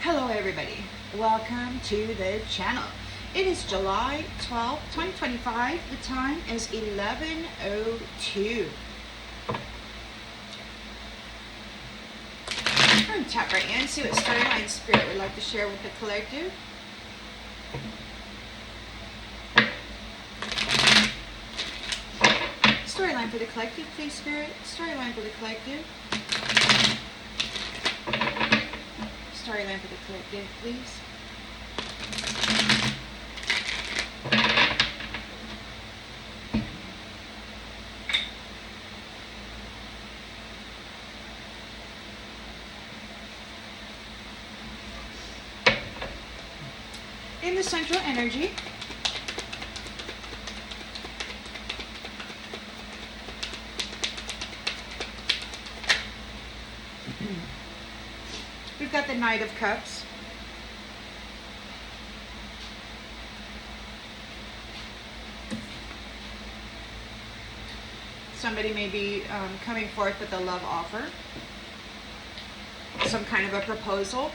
Hello everybody, welcome to the channel. It is July 12th, 2025. The time is 11:02. I'm going to tap right in, see what storyline spirit would like to share with the collective. Storyline for the collective, please, spirit. Storyline for the collective. Storyline for the collective, please. In the central energy, we've got the Knight of Cups. Somebody may be coming forth with a love offer, some kind of a proposal.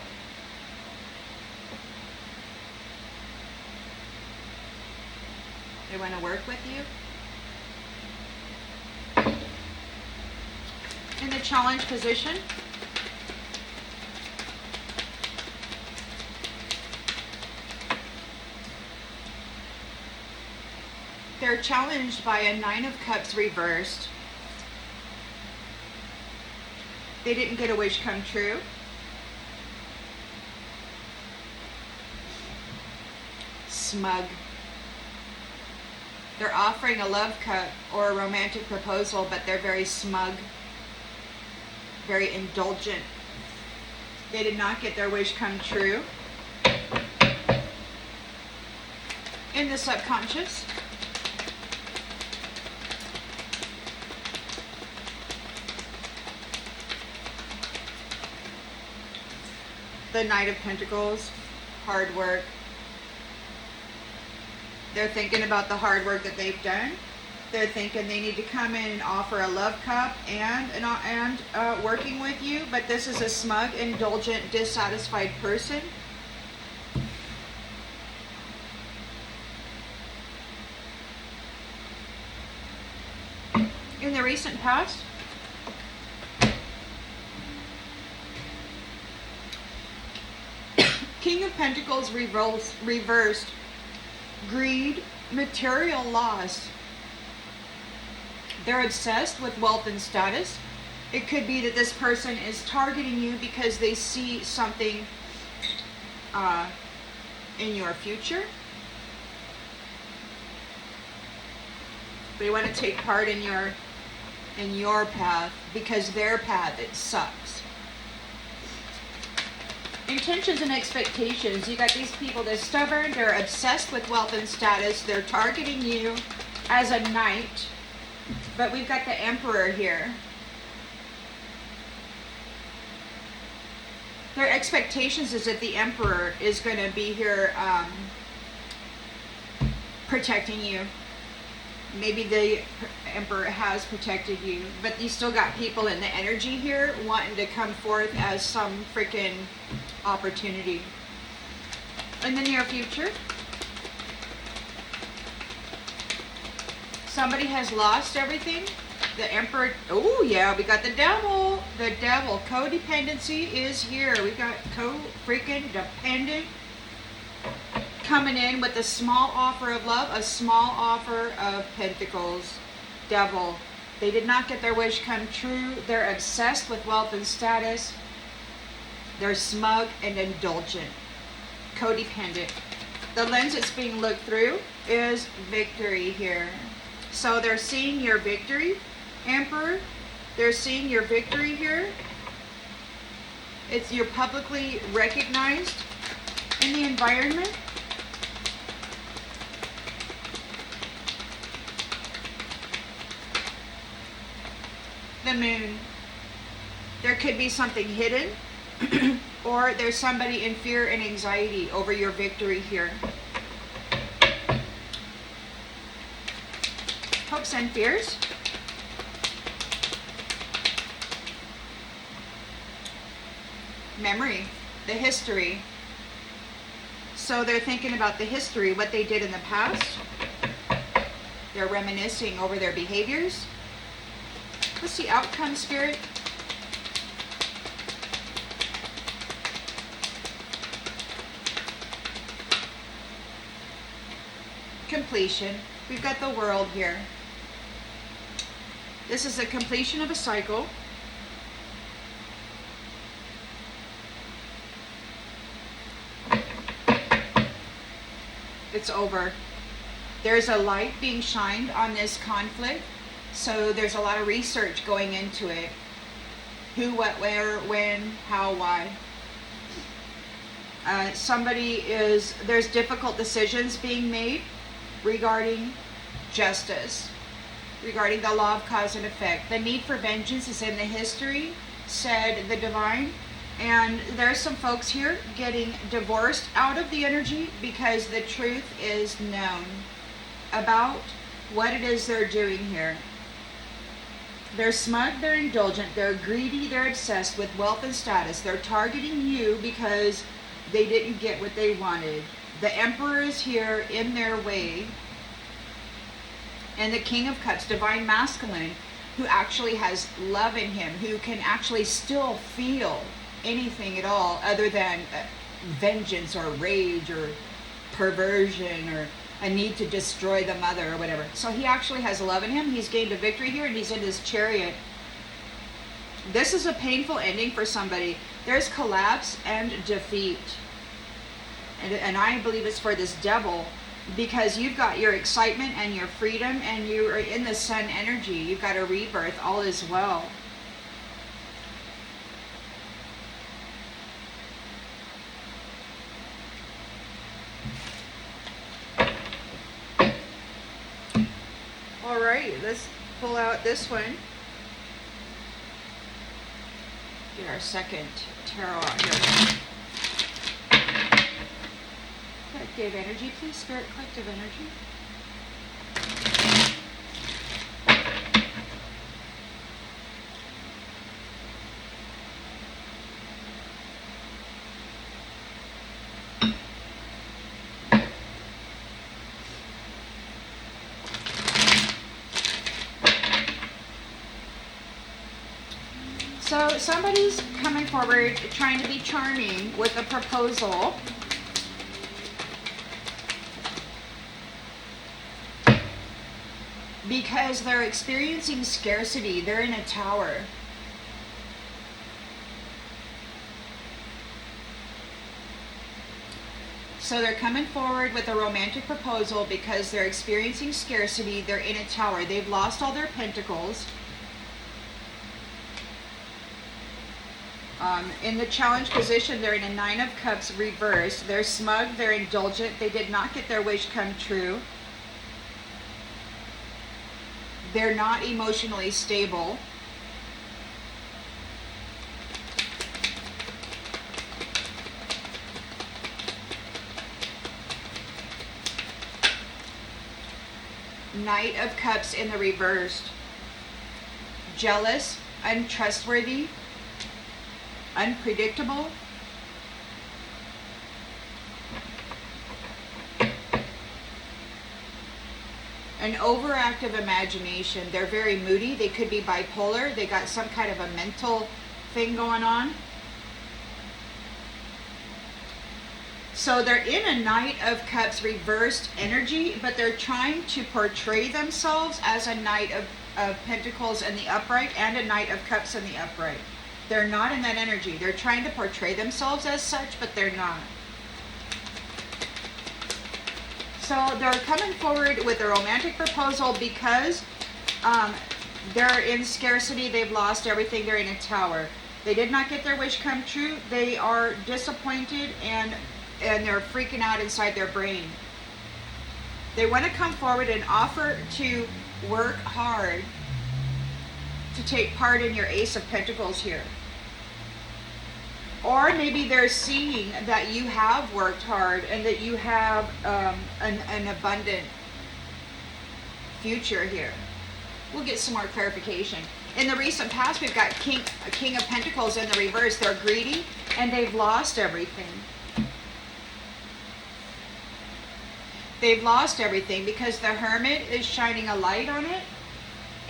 They want to work with you. In the challenge position, they're challenged by a Nine of Cups reversed. They didn't get a wish come true. Smug. They're offering a love cup or a romantic proposal, but they're very smug, very indulgent. They did not get their wish come true. In the subconscious, the Knight of Pentacles, hard work. They're thinking about the hard work that they've done. They're thinking they need to come in and offer a love cup and working with you. But this is a smug, indulgent, dissatisfied person. In the recent past, King of Pentacles reversed. Greed, material loss. They're obsessed with wealth and status. It could be that this person is targeting you because they see something in your future. They want to take part in your path, because their path, it sucks. Intentions and expectations. You got these people, they're stubborn, they're obsessed with wealth and status, they're targeting you as a knight. But we've got the Emperor here. Their expectations is that the Emperor is going to be here protecting you. Maybe the Emperor has protected you, but you still got people in the energy here wanting to come forth as some freaking opportunity. In the near future, somebody has lost everything. The Emperor, oh yeah, we got the devil. The devil, codependency is here. We got co-freaking dependent coming in with a small offer of love, a small offer of pentacles. Devil, they did not get their wish come true. They're obsessed with wealth and status. They're smug and indulgent. Codependent. The lens it's being looked through is victory here. So they're seeing your victory, Emperor. They're seeing your victory here. You're publicly recognized in the environment. The Moon. There could be something hidden, or there's somebody in fear and anxiety over your victory here. Hopes and fears. Memory, the history. So they're thinking about the history, what they did in the past. They're reminiscing over their behaviors. What's the outcome, Spirit? Completion. We've got the World here. This is a completion of a cycle. It's over. There's a light being shined on this conflict. So there's a lot of research going into it. Who, what, where, when, how, why. There's difficult decisions being made regarding justice, regarding the law of cause and effect. The need for vengeance is in the history, said the divine. And there's some folks here getting divorced out of the energy because the truth is known about what it is they're doing here. They're smug, they're indulgent, they're greedy, they're obsessed with wealth and status. They're targeting you because they didn't get what they wanted. The Emperor is here in their way. And the King of Cups, divine masculine, who actually has love in him, who can actually still feel anything at all other than vengeance or rage or perversion or a need to destroy the mother or whatever. So he actually has love in him. He's gained a victory here, and he's in his chariot. This is a painful ending for somebody. There's collapse and defeat. And I believe it's for this devil, because you've got your excitement and your freedom, and you are in the sun energy. You've got a rebirth. All is well. All right, let's pull out this one. Get our second tarot out here. Collective energy, please, Spirit, collective energy. So somebody's coming forward trying to be charming with a proposal. Because they're experiencing scarcity. They're in a tower. So they're coming forward with a romantic proposal because they're experiencing scarcity. They're in a tower. They've lost all their pentacles. In the challenge position, they're in a 9 of Cups reversed. They're smug. They're indulgent. They did not get their wish come true. They're not emotionally stable. Knight of Cups in the reversed. Jealous, untrustworthy, unpredictable. An overactive imagination. They're very moody. They could be bipolar. They got some kind of a mental thing going on. So they're in a Knight of Cups reversed energy, but they're trying to portray themselves as a Knight of Pentacles in the upright and a Knight of Cups in the upright. They're not in that energy. They're trying to portray themselves as such, but they're not. So they're coming forward with a romantic proposal because they're in scarcity. They've lost everything. They're in a tower. They did not get their wish come true. They are disappointed and they're freaking out inside their brain. They want to come forward and offer to work hard to take part in your Ace of Pentacles here. Or maybe they're seeing that you have worked hard and that you have an abundant future here. We'll get some more clarification. In the recent past, we've got King of Pentacles in the reverse. They're greedy and they've lost everything. They've lost everything because the Hermit is shining a light on it.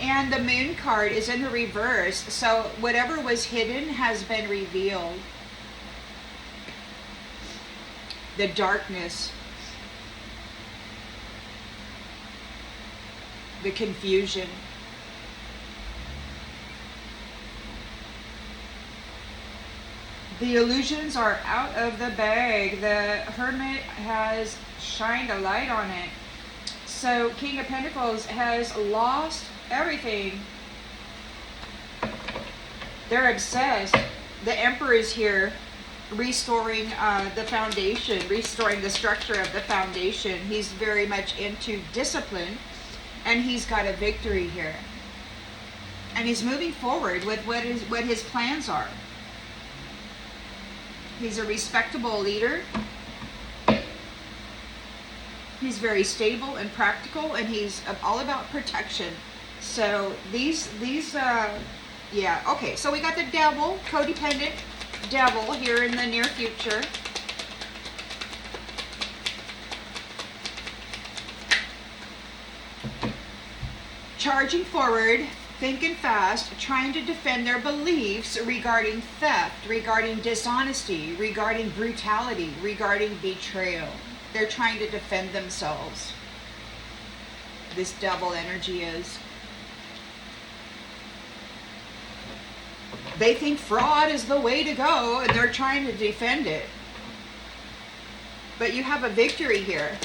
And the Moon card is in the reverse. So whatever was hidden has been revealed. The darkness. The confusion. The illusions are out of the bag. The Hermit has shined a light on it. So King of Pentacles has lost everything. They're obsessed. The Emperor is here restoring the foundation, restoring the structure of the foundation. He's very much into discipline and he's got a victory here. And he's moving forward with what his plans are. He's a respectable leader. He's very stable and practical, and he's all about protection. So yeah, okay. So we got the Devil, codependent Devil here in the near future. Charging forward, thinking fast, trying to defend their beliefs regarding theft, regarding dishonesty, regarding brutality, regarding betrayal. They're trying to defend themselves. This Devil energy is. They think fraud is the way to go and they're trying to defend it. But you have a victory here.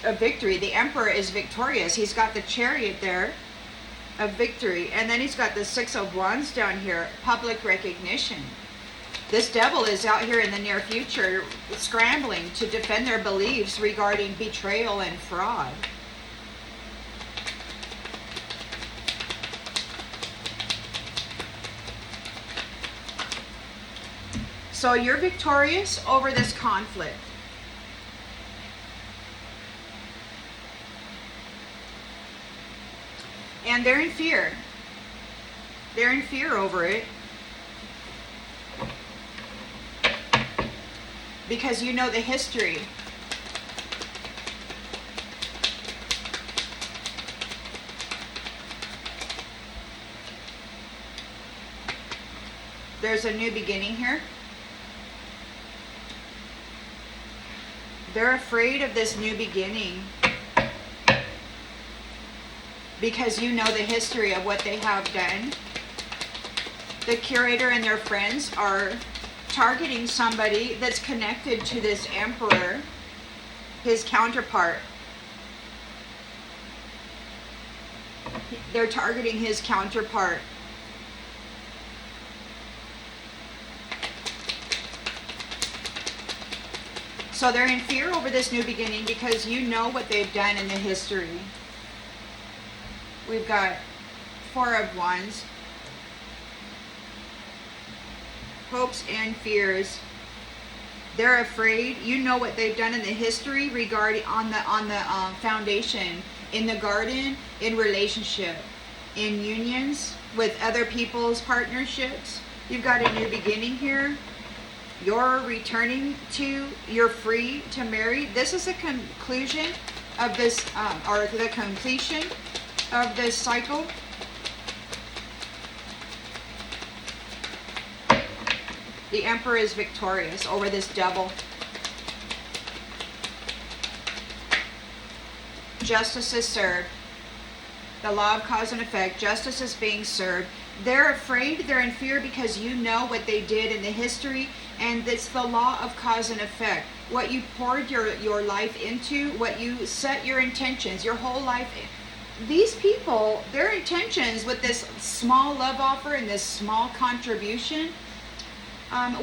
A victory. The Emperor is victorious. He's got the Chariot there of victory. And then he's got the Six of Wands down here. Public recognition. This Devil is out here in the near future scrambling to defend their beliefs regarding betrayal and fraud. So you're victorious over this conflict. And they're in fear. They're in fear over it. Because you know the history. There's a new beginning here. They're afraid of this new beginning. Because you know the history of what they have done. The curator and their friends are targeting somebody that's connected to this emperor, his counterpart. They're targeting his counterpart. So they're in fear over this new beginning because you know what they've done in the history. We've got 4 of Wands. Hopes and fears. They're afraid. You know what they've done in the history regarding on the foundation, in the garden, in relationship, in unions with other people's partnerships. You've got a new beginning here. You're returning to, you're free to marry. This is the conclusion of this, or the completion of this cycle. The Emperor is victorious over this devil. Justice is served. The law of cause and effect. Justice is being served. They're afraid, they're in fear because you know what they did in the history, and it's the law of cause and effect. What you poured your life into, what you set your intentions, your whole life. These people, their intentions with this small love offer and this small contribution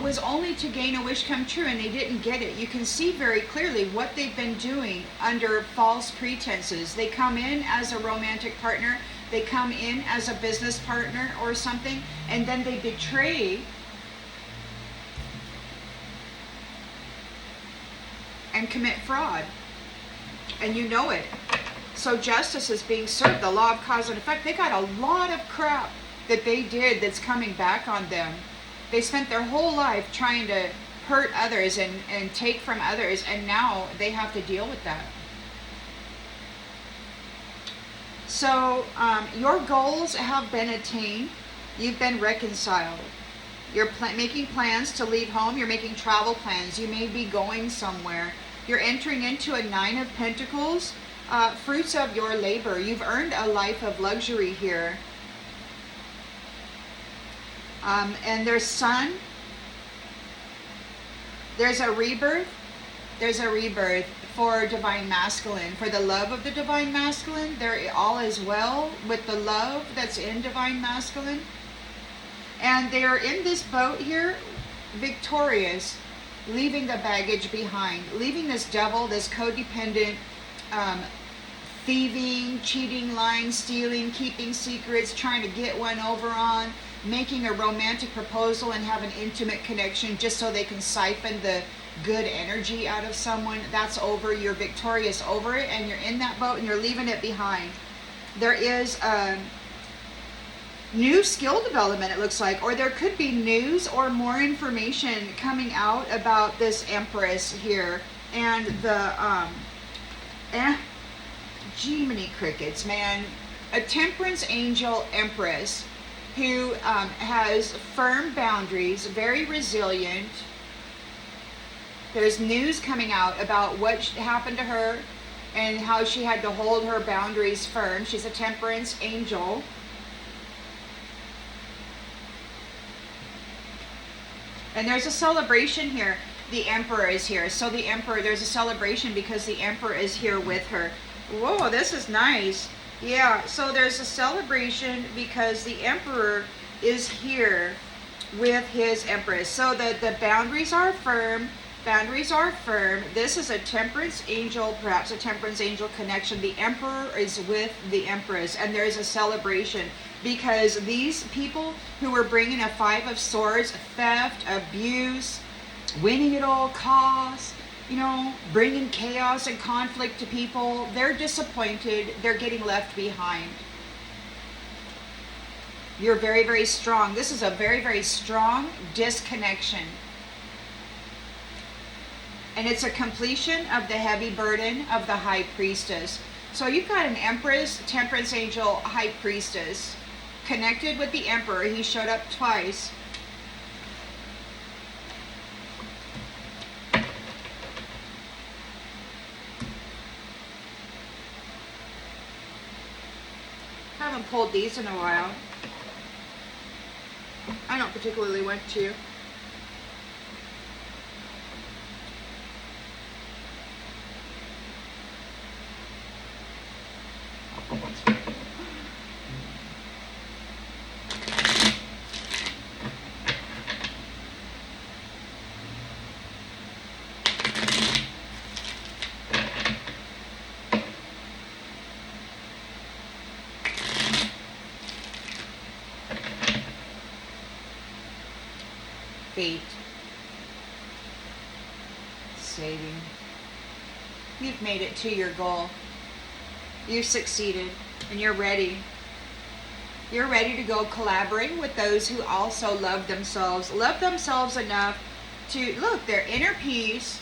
was only to gain a wish come true, and they didn't get it. You can see very clearly what they've been doing under false pretenses. They come in as a romantic partner, they come in as a business partner or something, and then they betray and commit fraud. And you know it. So justice is being served, the law of cause and effect. They got a lot of crap that they did that's coming back on them. They spent their whole life trying to hurt others and take from others, and now they have to deal with that. So your goals have been attained. You've been reconciled. You're making plans to leave home. You're making travel plans. You may be going somewhere. You're entering into a 9 of Pentacles, fruits of your labor. You've earned a life of luxury here. And there's sun. There's a rebirth. There's a rebirth for divine masculine. For the love of the divine masculine, all is well with the love that's in divine masculine. And they're in this boat here, victorious, leaving the baggage behind, leaving this devil, this codependent, thieving, cheating, lying, stealing, keeping secrets, trying to get one over on, making a romantic proposal and have an intimate connection just so they can siphon the good energy out of someone. That's over. You're victorious over it, and you're in that boat and you're leaving it behind. There is new skill development, it looks like, or there could be news or more information coming out about this Empress here and the Jiminy crickets, man. A temperance angel Empress who has firm boundaries, very resilient. There's news coming out about what happened to her and how she had to hold her boundaries firm. She's a temperance angel. And there's a celebration here. The Emperor is here. So the Emperor, there's a celebration because the Emperor is here with her. Whoa, this is nice. Yeah, so there's a celebration because the Emperor is here with his Empress. So the boundaries are firm. Boundaries are firm. This is a temperance angel, perhaps a temperance angel connection. The Emperor is with the Empress, and there's a celebration because these people who were bringing a 5 of Swords, theft, abuse, winning at all costs, you know, bringing chaos and conflict to people, they're disappointed. They're getting left behind. You're very, very strong. This is a very, very strong disconnection. And it's a completion of the heavy burden of the High Priestess. So you've got an Empress, Temperance Angel, High Priestess connected with the Emperor. He showed up twice. Haven't pulled these in a while. I don't particularly want to. Fate. Saving. You've made it to your goal. You've succeeded and you're ready. You're ready to go collaborate with those who also love themselves enough to look their inner peace.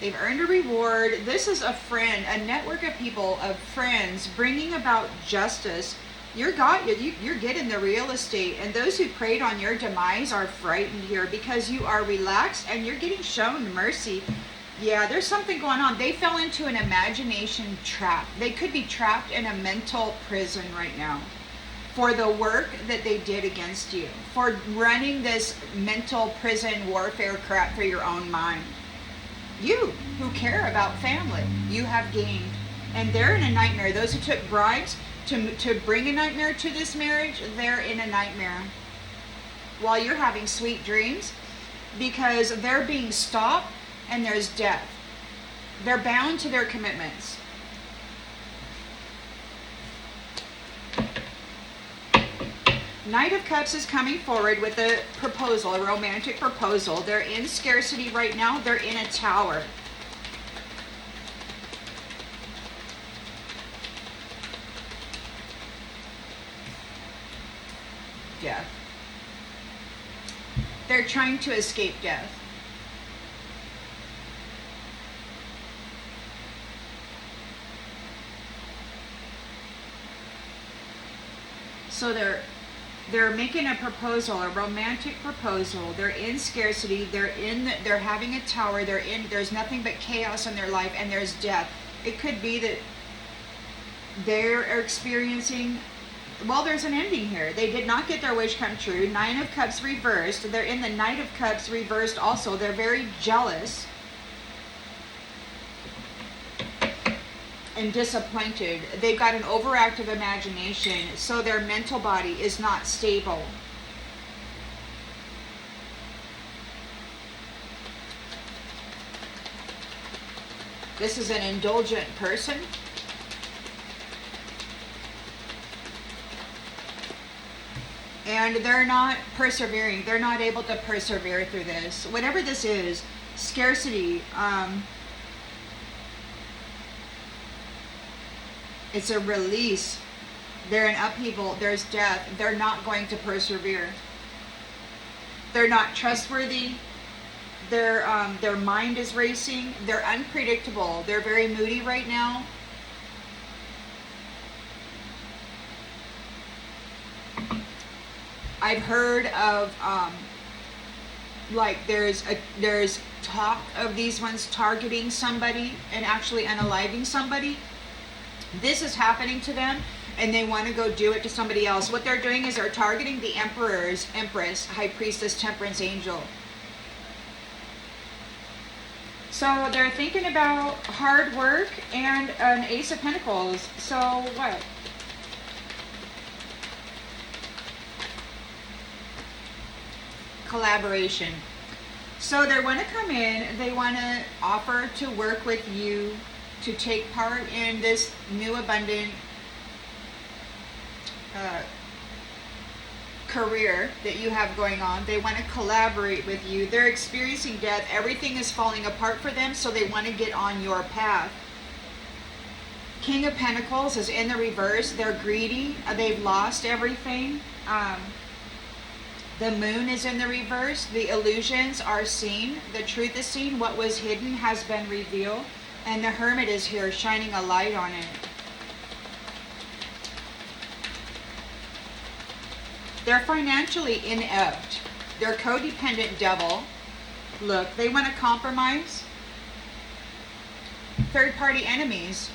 They've earned a reward. This is a friend, a network of people, of friends bringing about justice. You're getting the real estate, and those who preyed on your demise are frightened here because you are relaxed and you're getting shown mercy. Yeah, there's something going on. They fell into an imagination trap. They could be trapped in a mental prison right now for the work that they did against you, for running this mental prison warfare crap for your own mind. You who care about family, you have gained, and they're in a nightmare. Those who took bribes to bring a nightmare to this marriage, they're in a nightmare while you're having sweet dreams, because they're being stopped and there's death. They're bound to their commitments. Knight of Cups is coming forward with a proposal, a romantic proposal. They're in scarcity right now. They're in a tower. Death. They're trying to escape death. So they're making a proposal, a romantic proposal. They're in scarcity. They're having a tower. There's nothing but chaos in their life, and there's death. It could be that they're experiencing. Well, there's an ending here. They did not get their wish come true. Nine of Cups reversed. They're in the Knight of Cups reversed also. They're very jealous and disappointed. They've got an overactive imagination, so their mental body is not stable. This is an indulgent person. And they're not persevering. They're not able to persevere through this. Whatever this is, scarcity, it's a release. They're in upheaval. There's death. They're not going to persevere. They're not trustworthy. Their mind is racing. They're unpredictable. They're very moody right now. I've heard of like there's talk of these ones targeting somebody and actually unaliving somebody. This is happening to them, and they want to go do it to somebody else. What they're doing is they're targeting the emperors, empress, high priestess, temperance angel. So they're thinking about hard work and an Ace of Pentacles. So what? Collaboration. So they want to come in, they want to offer to work with you to take part in this new abundant career that you have going on. They want to collaborate with you. They're experiencing death. Everything is falling apart for them, so they want to get on your path. King of Pentacles is in the reverse. They're greedy. They've lost everything. The Moon is in the reverse. The illusions are seen. The truth is seen. What was hidden has been revealed. And the Hermit is here, shining a light on it. They're financially inept. They're codependent devil. Look, they want to compromise. Third-party enemies.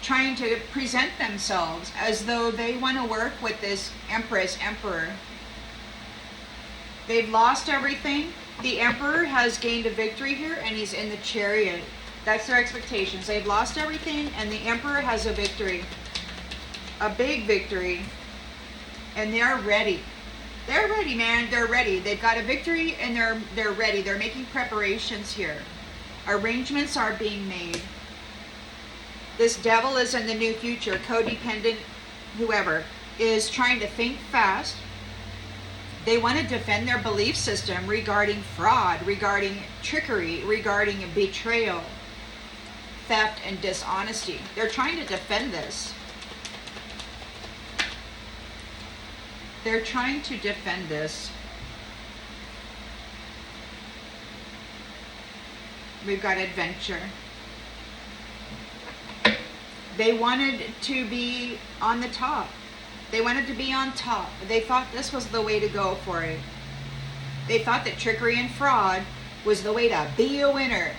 trying to present themselves as though they want to work with this Empress, Emperor. They've lost everything. The Emperor has gained a victory here, and he's in the Chariot. That's their expectations. They've lost everything, and the Emperor has a victory. A big victory. And they're ready. They're ready, man. They're ready. They've got a victory, and they're ready. They're making preparations here. Arrangements are being made. This devil is in the new future. Codependent, whoever, is trying to think fast. They want to defend their belief system regarding fraud, regarding trickery, regarding betrayal, theft, and dishonesty. They're trying to defend this. They're trying to defend this. We've got adventure. They wanted to be on the top. They wanted to be on top. They thought this was the way to go for it. They thought that trickery and fraud was the way to be a winner.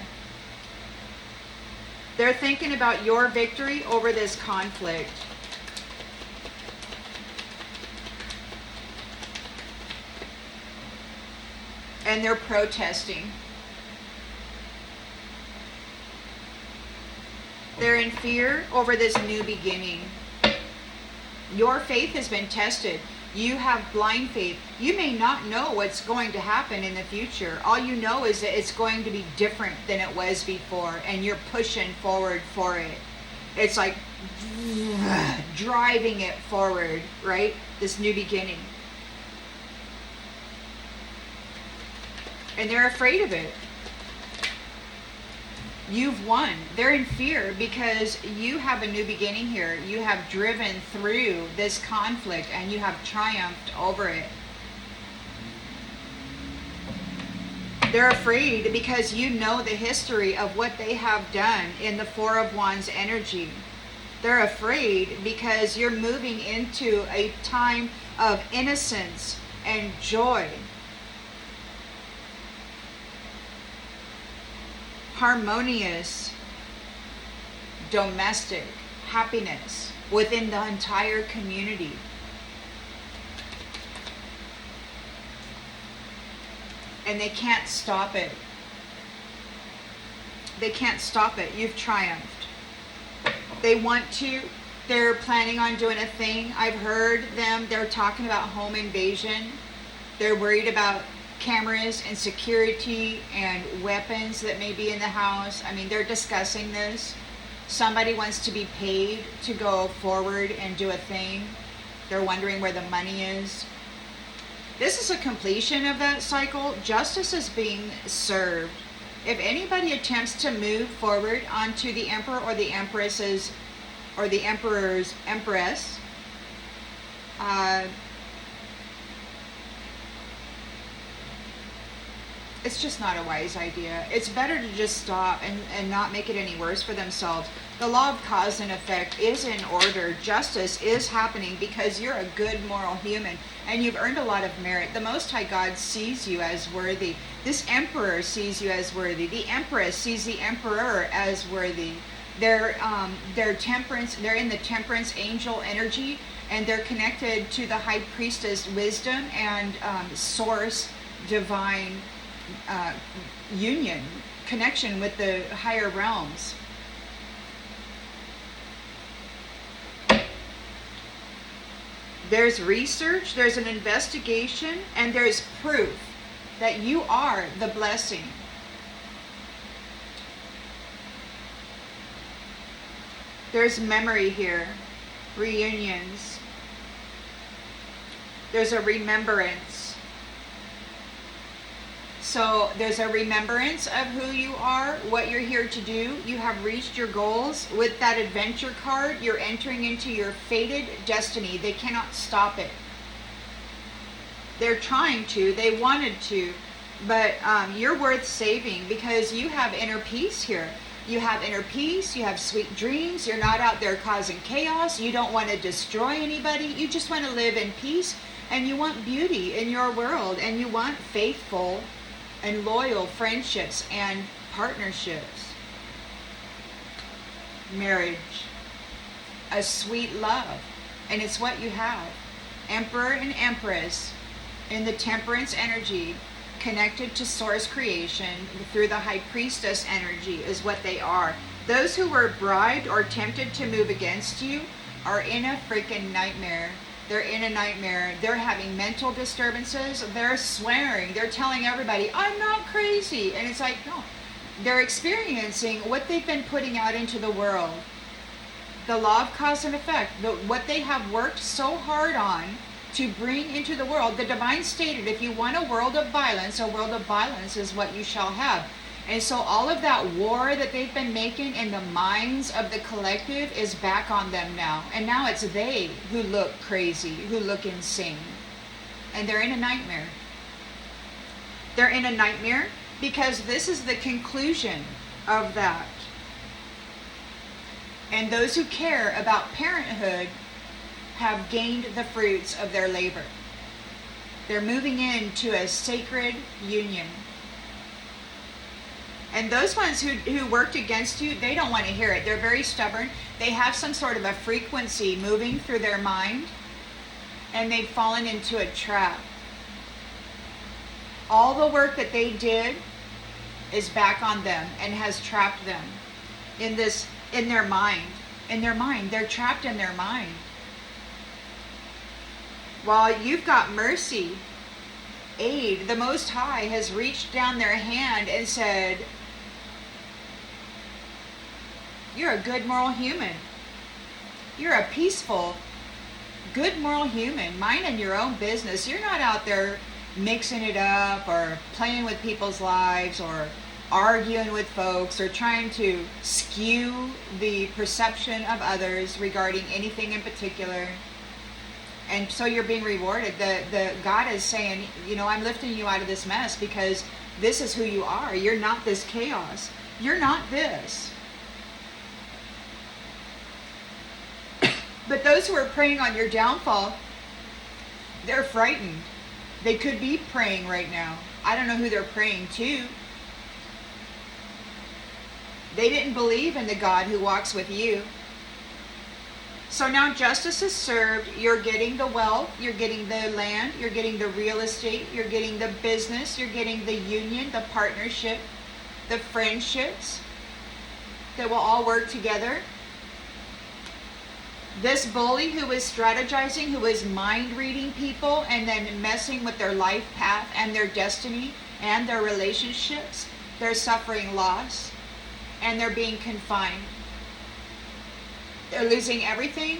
They're thinking about your victory over this conflict. And they're protesting. They're in fear over this new beginning. Your faith has been tested. You have blind faith. You may not know what's going to happen in the future. All you know is that it's going to be different than it was before, and you're pushing forward for it. It's like driving it forward, right? This new beginning. And they're afraid of it. You've won. They're in fear because you have a new beginning here. You have driven through this conflict and you have triumphed over it. They're afraid because you know the history of what they have done in the Four of Wands energy. They're afraid because you're moving into a time of innocence and joy. Harmonious, domestic happiness within the entire community. And they can't stop it. They can't stop it. You've triumphed. They want to. They're planning on doing a thing. I've heard them. They're talking about home invasion. They're worried about cameras and security and weapons that may be in the house. I mean, they're discussing this. Somebody wants to be paid to go forward and do a thing. They're wondering where the money is. This is a completion of that cycle. Justice is being served. If anybody attempts to move forward onto the Emperor or the Empress's or the Emperor's Empress, it's just not a wise idea. It's better to just stop and not make it any worse for themselves. The law of cause and effect is in order. Justice is happening because you're a good moral human and you've earned a lot of merit. The Most High God sees you as worthy. This Emperor sees you as worthy. The Empress sees the Emperor as worthy. They're temperance. They're in the temperance angel energy, and they're connected to the High Priestess wisdom and source divine union, connection with the higher realms. There's research, there's an investigation, and there's proof that you are the blessing. There's memory here, reunions. There's a remembrance. So there's a remembrance of who you are, what you're here to do. You have reached your goals. With that adventure card, you're entering into your fated destiny. They cannot stop it. They're trying to. They wanted to. But you're worth saving because you have inner peace here. You have inner peace. You have sweet dreams. You're not out there causing chaos. You don't want to destroy anybody. You just want to live in peace. And you want beauty in your world. And you want faithful and loyal friendships and partnerships. Marriage. a sweet love. And it's what you have. Emperor and Empress in the temperance energy, connected to source creation through the high priestess energy, is what they are. Those who were bribed or tempted to move against you are in a freaking nightmare. They're in a nightmare. They're having mental disturbances. They're swearing. They're telling everybody, I'm not crazy. And it's like, no. They're experiencing what they've been putting out into the world. The law of cause and effect. What they have worked so hard on to bring into the world. The divine stated, if you want a world of violence is what you shall have. And so all of that war that they've been making in the minds of the collective is back on them now. And now it's they who look crazy, who look insane. And they're in a nightmare. They're in a nightmare because this is the conclusion of that. And those who care about parenthood have gained the fruits of their labor. They're moving into a sacred union. And those ones who worked against you, they don't want to hear it. They're very stubborn. They have some sort of a frequency moving through their mind, and they've fallen into a trap. All the work that they did is back on them and has trapped them in their mind. In their mind. They're trapped in their mind. While you've got mercy, aid, the Most High has reached down their hand and said, you're a good moral human. You're a peaceful, good moral human, minding your own business. You're not out there mixing it up or playing with people's lives or arguing with folks or trying to skew the perception of others regarding anything in particular. And so you're being rewarded. The God is saying, I'm lifting you out of this mess because this is who you are. You're not this chaos. You're not this. But those who are preying on your downfall, they're frightened. They could be praying right now. I don't know who they're praying to. They didn't believe in the God who walks with you. So now justice is served. You're getting the wealth, you're getting the land, you're getting the real estate, you're getting the business, you're getting the union, the partnership, the friendships that will all work together. This bully who is strategizing, who is mind reading people and then messing with their life path and their destiny and their relationships, they're suffering loss and they're being confined. They're losing everything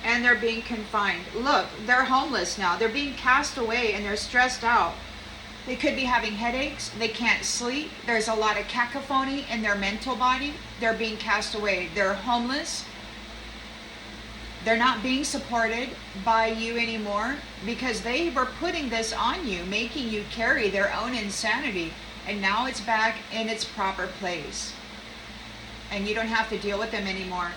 and they're being confined. Look, they're homeless now. They're being cast away and they're stressed out. They could be having headaches. They can't sleep. There's a lot of cacophony in their mental body. They're being cast away. They're homeless. They're not being supported by you anymore because they were putting this on you, making you carry their own insanity. And now it's back in its proper place. And you don't have to deal with them anymore.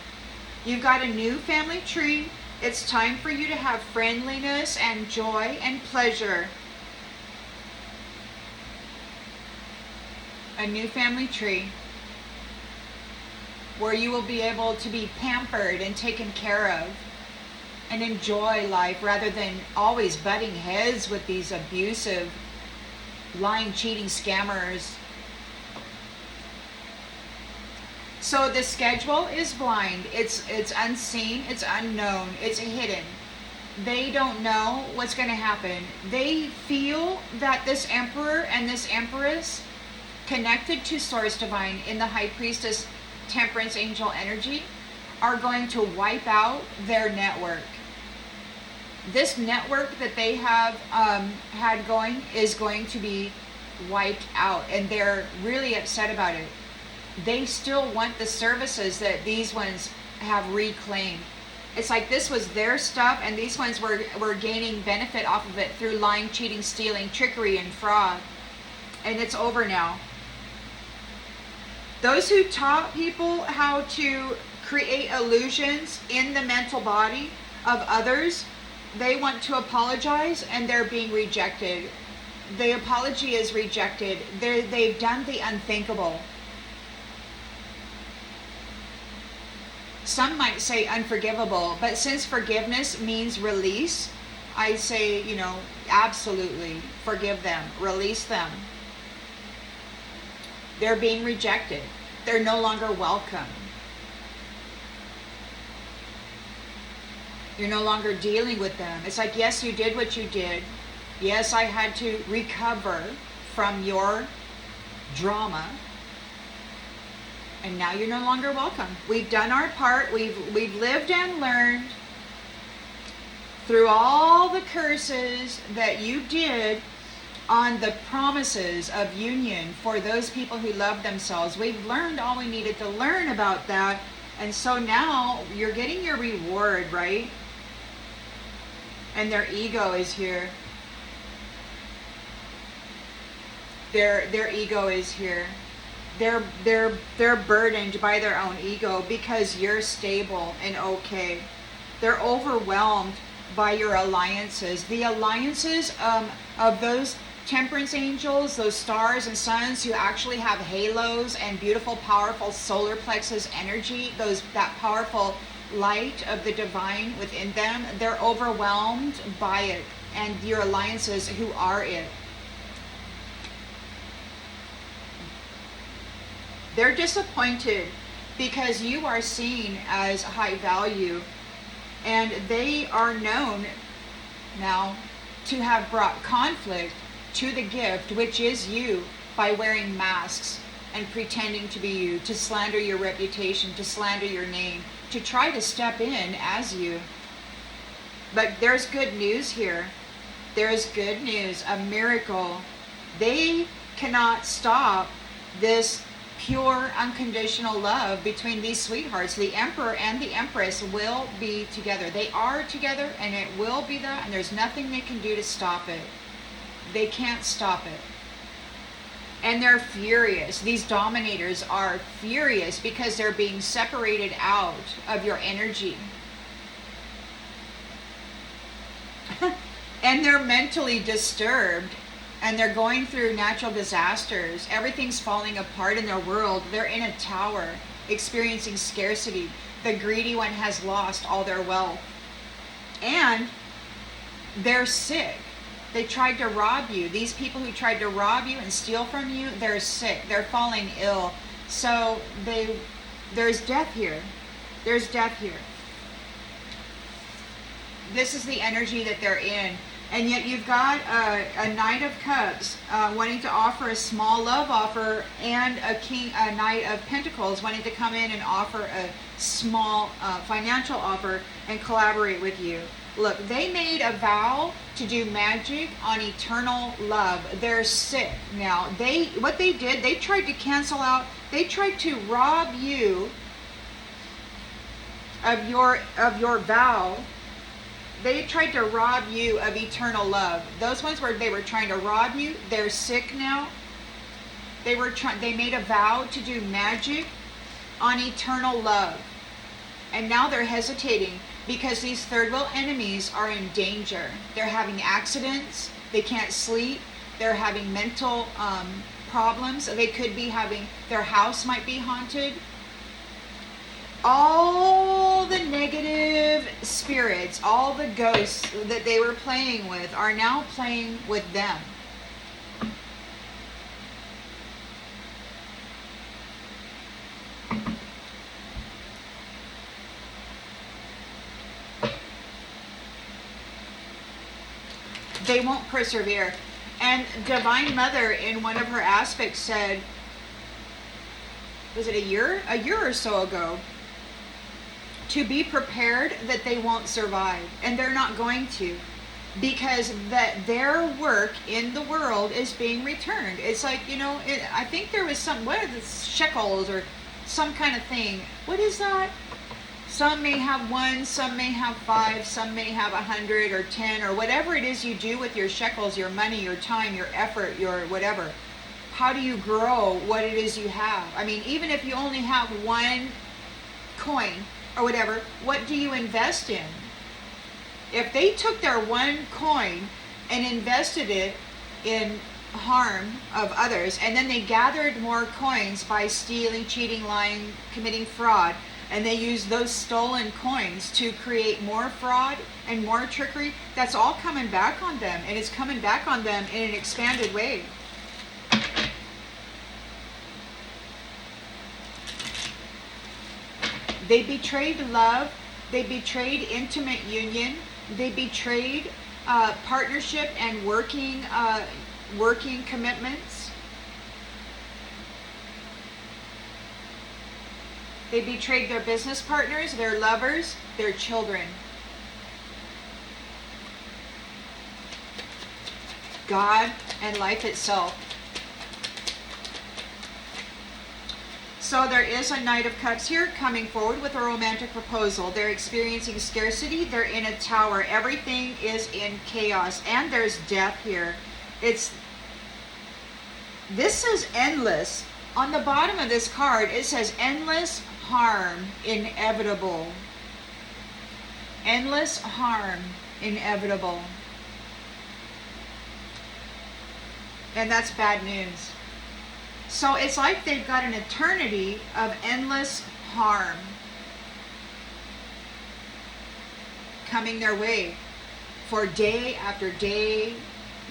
You've got a new family tree. It's time for you to have friendliness and joy and pleasure. A new family tree where you will be able to be pampered and taken care of and enjoy life rather than always butting heads with these abusive, lying, cheating scammers. So the schedule is blind. It's unseen. It's unknown. It's hidden. They don't know what's going to happen. They feel that this emperor and this empress connected to Source Divine in the High Priestess Temperance Angel energy are going to wipe out their network. This network that they have had going is going to be wiped out, and they're really upset about it. They still want the services that these ones have reclaimed. It's like this was their stuff, and these ones were gaining benefit off of it through lying, cheating, stealing, trickery, and fraud. And it's over now. Those who taught people how to create illusions in the mental body of others, they want to apologize and they're being rejected. The apology is rejected. They've done the unthinkable. Some might say unforgivable, but since forgiveness means release, I say, you know, absolutely forgive them, release them. They're being rejected. They're no longer welcome. You're no longer dealing with them. It's like, yes, you did what you did. Yes, I had to recover from your drama. And now you're no longer welcome. We've done our part. We've lived and learned through all the curses that you did on the promises of union for those people who love themselves. We've learned all we needed to learn about that. And so now you're getting your reward, right? And their ego is here. Their ego is here. They're burdened by their own ego because you're stable and okay. They're overwhelmed by your alliances. The alliances of those temperance angels, those stars and suns who actually have halos and beautiful, powerful solar plexus energy, that powerful light of the divine within them, they're overwhelmed by it, and your alliances who are it. They're disappointed because you are seen as high value, and they are known now to have brought conflict to the gift, which is you, by wearing masks and pretending to be you, to slander your reputation, to slander your name, to try to step in as you. But there's good news here. There's good news, a miracle. They cannot stop this pure, unconditional love between these sweethearts. The Emperor and the Empress will be together. They are together, and it will be that, and there's nothing they can do to stop it. They can't stop it. And they're furious. These dominators are furious because they're being separated out of your energy. And they're mentally disturbed, and they're going through natural disasters. Everything's falling apart in their world. They're in a tower, experiencing scarcity. The greedy one has lost all their wealth. And they're sick. They tried to rob you. These people who tried to rob you and steal from you, they're sick. They're falling ill. So there's death here. There's death here. This is the energy that they're in. And yet you've got a Knight of Cups wanting to offer a small love offer, and a Knight of Pentacles wanting to come in and offer a small financial offer and collaborate with you. Look, they made a vow to do magic on eternal love. They're sick now. What they did, they tried to cancel out, they tried to rob you of your vow. They tried to rob you of eternal love. Those ones where they were trying to rob you, they're sick now. They made a vow to do magic on eternal love. And now they're hesitating because these third world enemies are in danger. They're having accidents. They can't sleep. They're having mental problems. They could be having, their house might be haunted. All the negative spirits, all the ghosts that they were playing with are now playing with them. They won't persevere. And Divine Mother, in one of her aspects, said, was it a year or so ago, to be prepared that they won't survive. And they're not going to, because that their work in the world is being returned. It's like, I think there was what are the shekels or some kind of thing. What is that? Some may have 1, some may have 5, some may have 100 or 10 or whatever it is you do with your shekels, your money, your time, your effort, your whatever. How do you grow what it is you have? I mean, even if you only have 1 coin or whatever, what do you invest in? If they took their 1 coin and invested it in harm of others, and then they gathered more coins by stealing, cheating, lying, committing fraud, and they use those stolen coins to create more fraud and more trickery. That's all coming back on them, and it's coming back on them in an expanded way. They betrayed love. They betrayed intimate union. They betrayed partnership and working commitments. They betrayed their business partners, their lovers, their children. God and life itself. So there is a Knight of Cups here coming forward with a romantic proposal. They're experiencing scarcity. They're in a tower. Everything is in chaos. And there's death here. This is endless. On the bottom of this card, it says endless harm, inevitable. Endless harm, inevitable. And that's bad news. So it's like they've got an eternity of endless harm coming their way for day after day,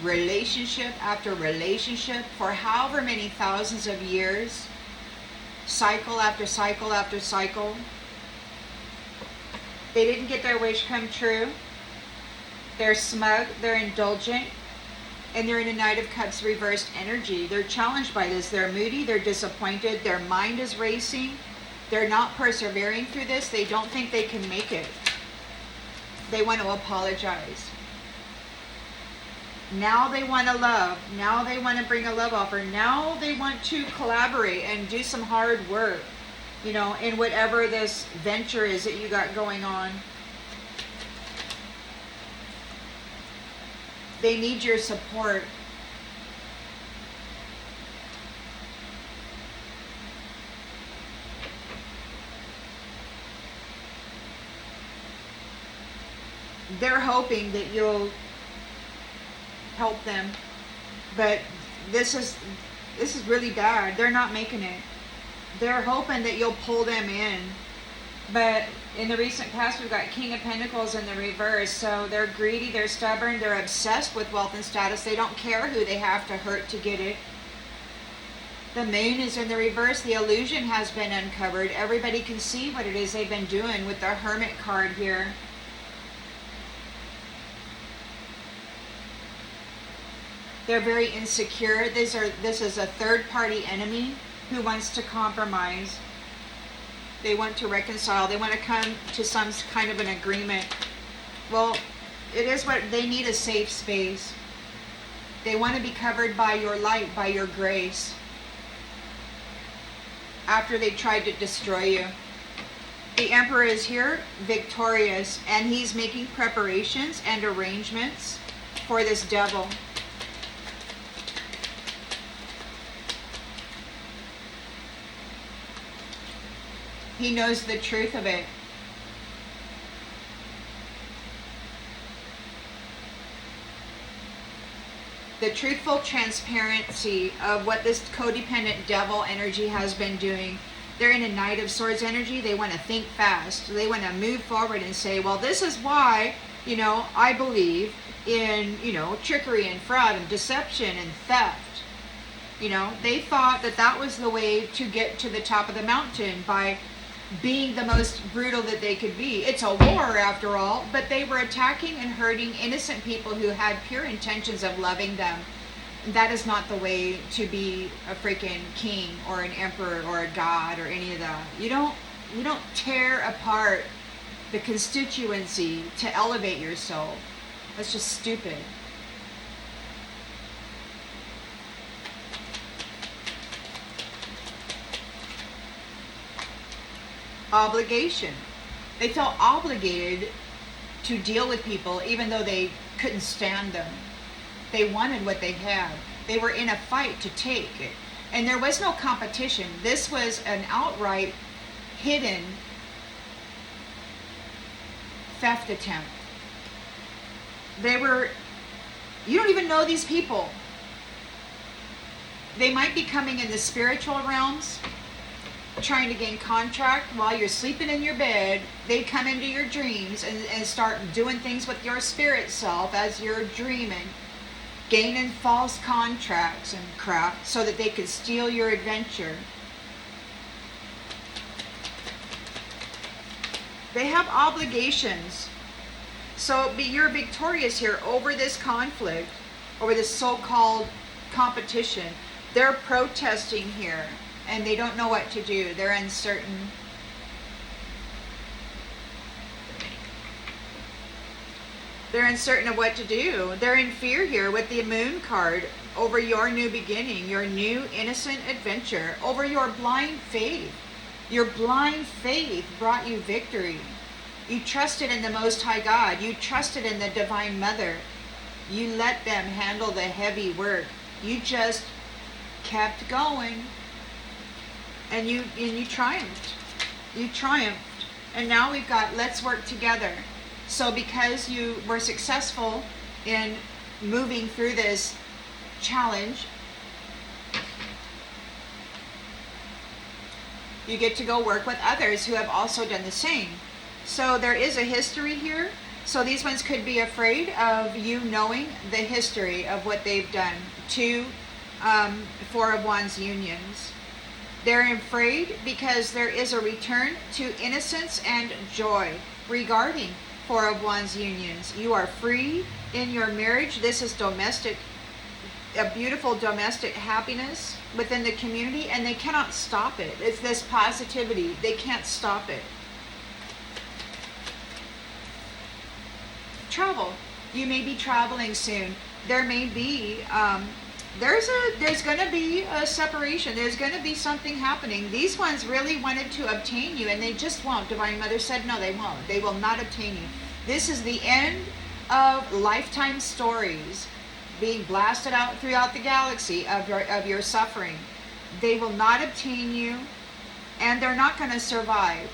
relationship after relationship, for however many thousands of years, cycle after cycle after cycle. They didn't get their wish come true. They're smug, they're indulgent, and they're in a Knight of Cups reversed energy. They're challenged by this. They're moody, they're disappointed, their mind is racing. They're not persevering through this. They don't think they can make it. They want to apologize. Now they want to love. Now they want to bring a love offer. Now they want to collaborate and do some hard work, you know, in whatever this venture is that you got going on. They need your support. They're hoping that you'll help them, but this is really bad. They're not making it. They're hoping that you'll pull them in, but in the recent past we've got King of Pentacles in the reverse. So they're greedy, they're stubborn, they're obsessed with wealth and status. They don't care who they have to hurt to get it. The Moon is in the reverse. The illusion has been uncovered. Everybody can see what it is they've been doing with the Hermit card here. They're very insecure. This is a third-party enemy who wants to compromise. They want to reconcile. They want to come to some kind of an agreement. Well, it is what they need, a safe space. They want to be covered by your light, by your grace. After they tried to destroy you. The Emperor is here, victorious, and he's making preparations and arrangements for this devil. He knows the truth of it. The truthful transparency of what this codependent devil energy has been doing. They're in a Knight of Swords energy. They want to think fast. They want to move forward and say, well, this is why, you know, I believe in, you know, trickery and fraud and deception and theft. You know, they thought that that was the way to get to the top of the mountain, by being the most brutal that they could be. It's a war after all, but they were attacking and hurting innocent people who had pure intentions of loving them. That is not the way to be a freaking king or an emperor or a god or any of that. You don't tear apart the constituency to elevate yourself. That's just stupid. Obligation. They felt obligated to deal with people even though they couldn't stand them. They wanted what they had. They were in a fight to take it. And there was no competition. This was an outright hidden theft attempt. You don't even know these people. They might be coming in the spiritual realms. trying to gain contract while you're sleeping in your bed. They come into your dreams and start doing things with your spirit self as you're dreaming, gaining false contracts and crap so that they could steal your adventure. They have obligations. So you're victorious here over this conflict, over this so-called competition. They're protesting here, and they don't know what to do. They're uncertain. They're uncertain of what to do. They're in fear here with the moon card over your new beginning, your new innocent adventure, over your blind faith. Your blind faith brought you victory. You trusted in the Most High God. You trusted in the Divine Mother. You let them handle the heavy work. You just kept going. And you triumphed. You triumphed. And now we've got let's work together. So because you were successful in moving through this challenge, you get to go work with others who have also done the same. So there is a history here. So these ones could be afraid of you knowing the history of what they've done to Four of Wands unions. They're afraid because there is a return to innocence and joy regarding Four of Wands unions. You are free in your marriage. This is domestic, a beautiful domestic happiness within the community, and they cannot stop it. It's this positivity. They can't stop it. Travel. You may be traveling soon. There may be there's going to be a separation. There's going to be something happening. These ones really wanted to obtain you, and they just won't. Divine Mother said no, they won't. They will not obtain you. This is the end of lifetime stories being blasted out throughout the galaxy of your suffering. They will not obtain you, and they're not going to survive,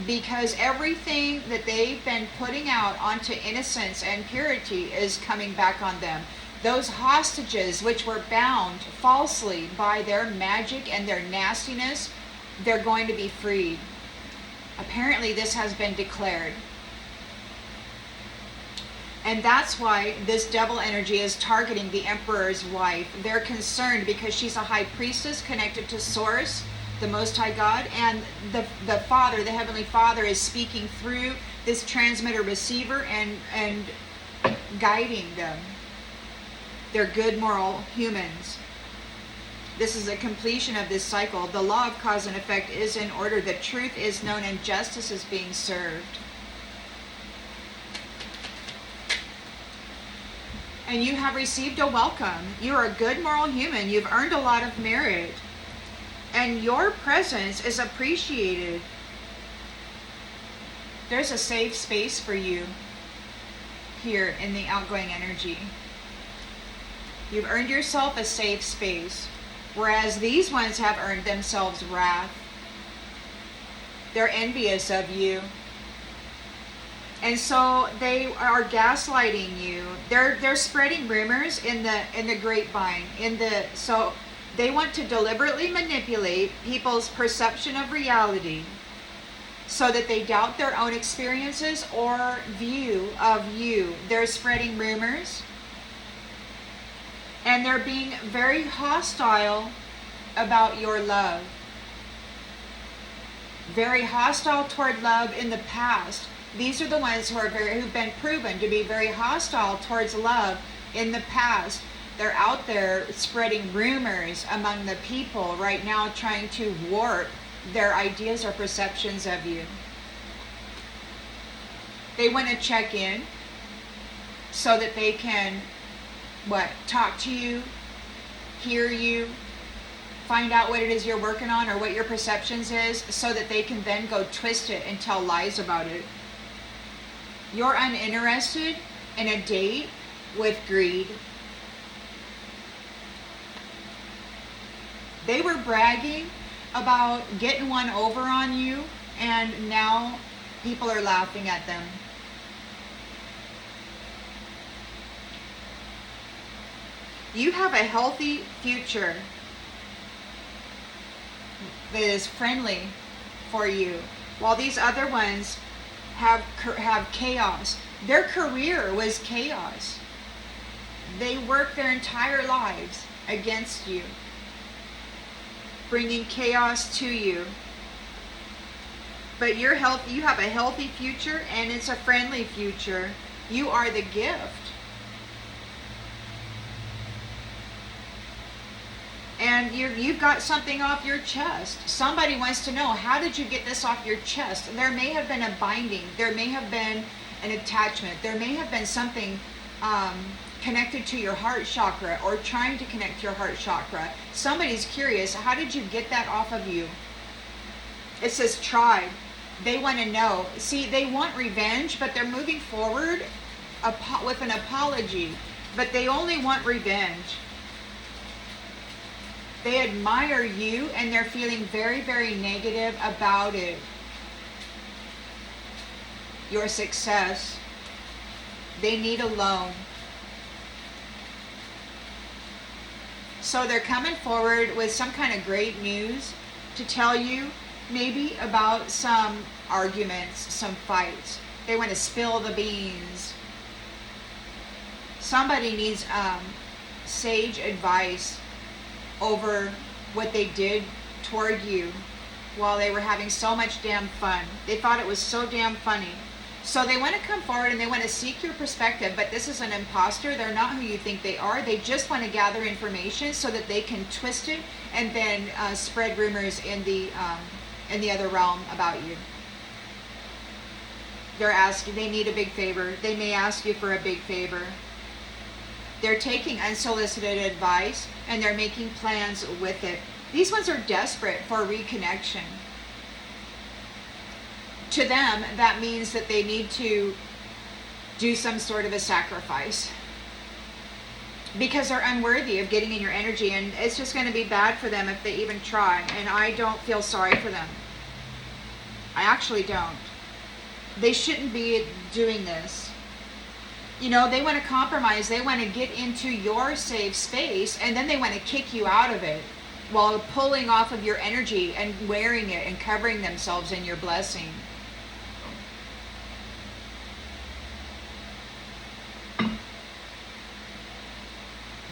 because everything that they've been putting out onto innocence and purity is coming back on them. Those hostages which were bound falsely by their magic and their nastiness, they're going to be freed. Apparently this has been declared. And that's why this devil energy is targeting the Emperor's wife. They're concerned because she's a high priestess connected to Source, the Most High God, and the Father, the Heavenly Father, is speaking through this transmitter receiver and guiding them. They're good, moral humans. This is a completion of this cycle. The law of cause and effect is in order. The truth is known and justice is being served. And you have received a welcome. You are a good moral human. You've earned a lot of merit. And your presence is appreciated. There's a safe space for you here in the outgoing energy. You've earned yourself a safe space. Whereas these ones have earned themselves wrath. They're envious of you. And so they are gaslighting you. They're spreading rumors in the grapevine. So they want to deliberately manipulate people's perception of reality so that they doubt their own experiences or view of you. They're spreading rumors. And they're being very hostile about your love. Very hostile toward love in the past. These are the ones who've been proven to be very hostile towards love in the past. They're out there spreading rumors among the people right now, trying to warp their ideas or perceptions of you. They want to check in so that they can talk to you, hear you, find out what it is you're working on or what your perceptions is, so that they can then go twist it and tell lies about it. You're uninterested in a date with greed. They were bragging about getting one over on you, and now people are laughing at them. You have a healthy future. that is friendly for you, while these other ones have chaos. Their career was chaos. They worked their entire lives against you, bringing chaos to you. But you're healthy. You have a healthy future, and it's a friendly future. You are the gift. And you've got something off your chest. Somebody wants to know, how did you get this off your chest? There may have been a binding. There may have been an attachment. There may have been something connected to your heart chakra, or trying to connect to your heart chakra. Somebody's curious, how did you get that off of you? It says tribe. They want to know. See, they want revenge, but they're moving forward with an apology. But they only want revenge. They admire you, and they're feeling very, very negative about it. Your success. They need a loan. So they're coming forward with some kind of great news to tell you, maybe about some arguments, some fights. They want to spill the beans. Somebody needs sage advice over what they did toward you while they were having so much damn fun. They thought it was so damn funny. So they want to come forward and they want to seek your perspective, but this is an imposter. They're not who you think they are. They just want to gather information so that they can twist it and then spread rumors in the other realm about you. They're asking, they need a big favor. They may ask you for a big favor. They're taking unsolicited advice and they're making plans with it. These ones are desperate for reconnection. To them, that means that they need to do some sort of a sacrifice, because they're unworthy of getting in your energy, and it's just going to be bad for them if they even try. And I don't feel sorry for them. I actually don't. They shouldn't be doing this. You know, they want to compromise. They want to get into your safe space, and then they want to kick you out of it while pulling off of your energy and wearing it and covering themselves in your blessing.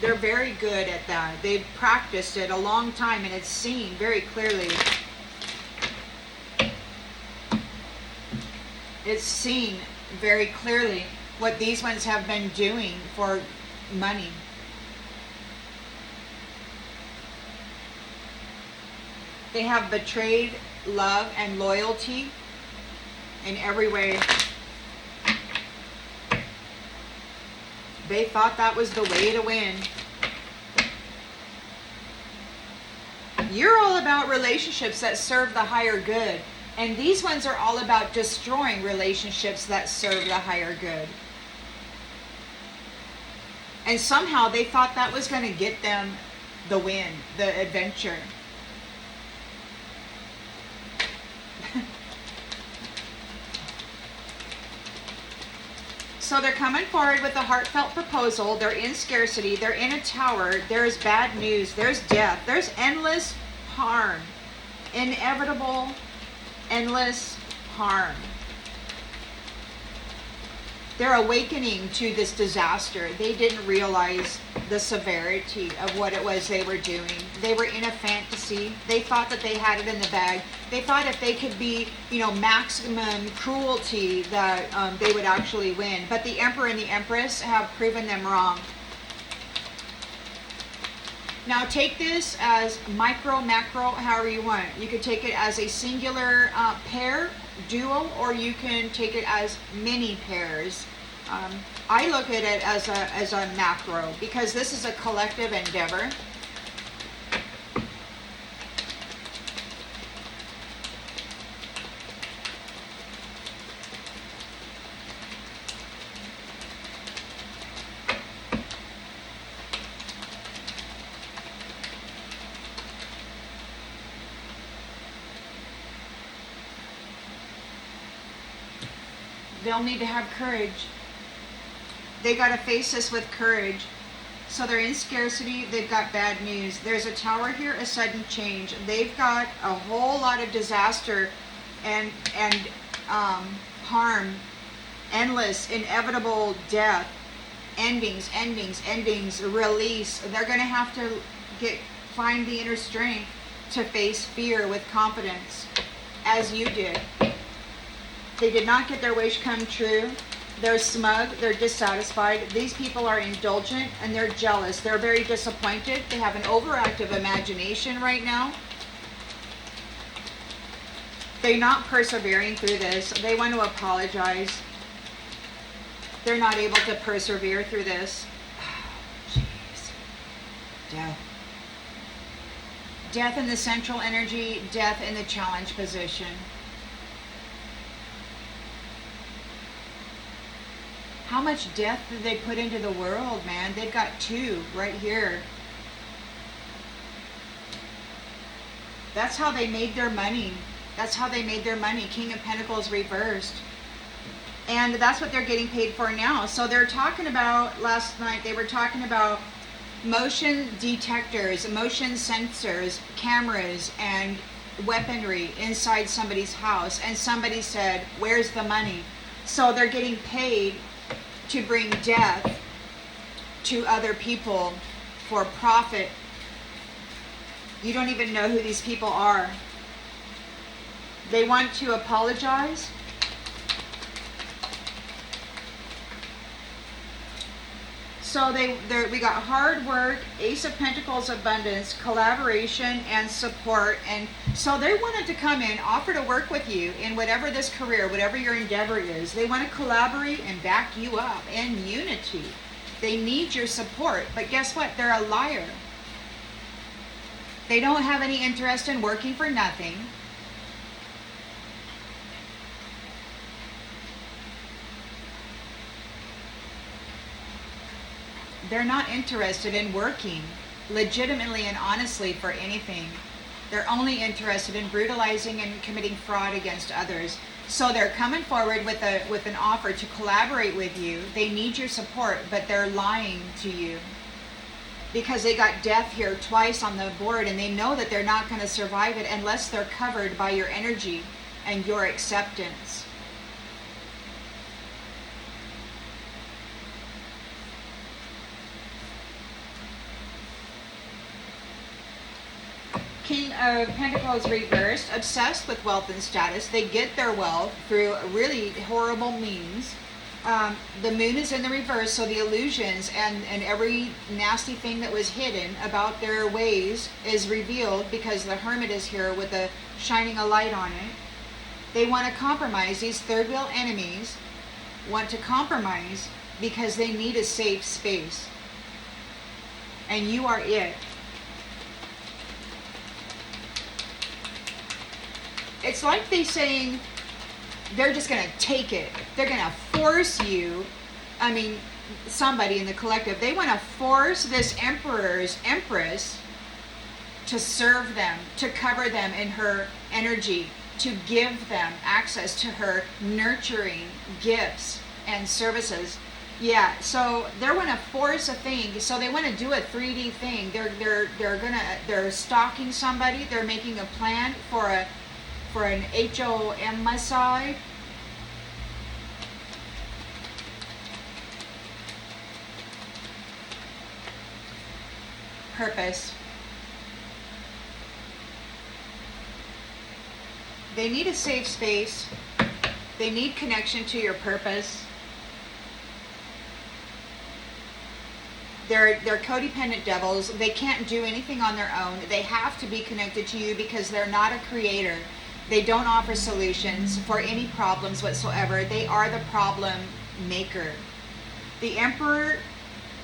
They're very good at that. They've practiced it a long time, and it's seen very clearly. It's seen very clearly what these ones have been doing for money. They have betrayed love and loyalty in every way. They thought that was the way to win. You're all about relationships that serve the higher good. And these ones are all about destroying relationships that serve the higher good. And somehow they thought that was going to get them the win, the adventure. So they're coming forward with a heartfelt proposal. They're in scarcity. They're in a tower. There's bad news. There's death. There's endless harm. Inevitable, endless harm. They're awakening to this disaster. They didn't realize the severity of what it was they were doing. They were in a fantasy. They thought that they had it in the bag. They thought if they could be, maximum cruelty, that they would actually win. But the Emperor and the Empress have proven them wrong. Now take this as micro, macro, however you want. You could take it as a singular pair, duo, or you can take it as many pairs. I look at it as a macro, because this is a collective endeavor. They'll need to have courage. They got to face this with courage. So they're in scarcity. They've got bad news. There's a tower here, a sudden change. They've got a whole lot of disaster and harm, endless, inevitable death, endings, release. They're going to have to find the inner strength to face fear with confidence, as you did. They did not get their wish come true. They're smug, they're dissatisfied. These people are indulgent and they're jealous. They're very disappointed. They have an overactive imagination right now. They're not persevering through this. They want to apologize. They're not able to persevere through this. Jeez. Death. Death in the central energy, death in the challenge position. How much death did they put into the world, man? They've got 2 right here. That's how they made their money. That's how they made their money. King of Pentacles reversed. And that's what they're getting paid for now. So they're talking about, last night, they were talking about motion detectors, motion sensors, cameras, and weaponry inside somebody's house. And somebody said, where's the money? So they're getting paid to bring death to other people for profit. You don't even know who these people are. They want to apologize. So we got hard work, Ace of Pentacles abundance, collaboration, and support. And so they wanted to come in, offer to work with you in whatever this career, whatever your endeavor is. They want to collaborate and back you up in unity. They need your support. But guess what? They're a liar. They don't have any interest in working for nothing. They're not interested in working legitimately and honestly for anything. They're only interested in brutalizing and committing fraud against others. So they're coming forward with an offer to collaborate with you. They need your support, but they're lying to you. Because they got death here twice on the board, and they know that they're not going to survive it unless they're covered by your energy and your acceptance. King of Pentacles reversed, obsessed with wealth and status. They get their wealth through really horrible means. The moon is in the reverse, so the illusions and every nasty thing that was hidden about their ways is revealed because the Hermit is here with shining a light on it. They want to compromise. These third wheel enemies want to compromise because they need a safe space. And you are it. It's like they saying they're just going to take it. They're going to force you. I mean, somebody in the collective, they want to force this empress to serve them, to cover them in her energy, to give them access to her nurturing gifts and services. Yeah, so they want to force a thing. So they want to do a 3D thing. They're stalking somebody. They're making a plan for an homicide. Purpose. They need a safe space. They need connection to your purpose. They're codependent devils. They can't do anything on their own. They have to be connected to you because they're not a creator. They don't offer solutions for any problems whatsoever. They are the problem maker. The Emperor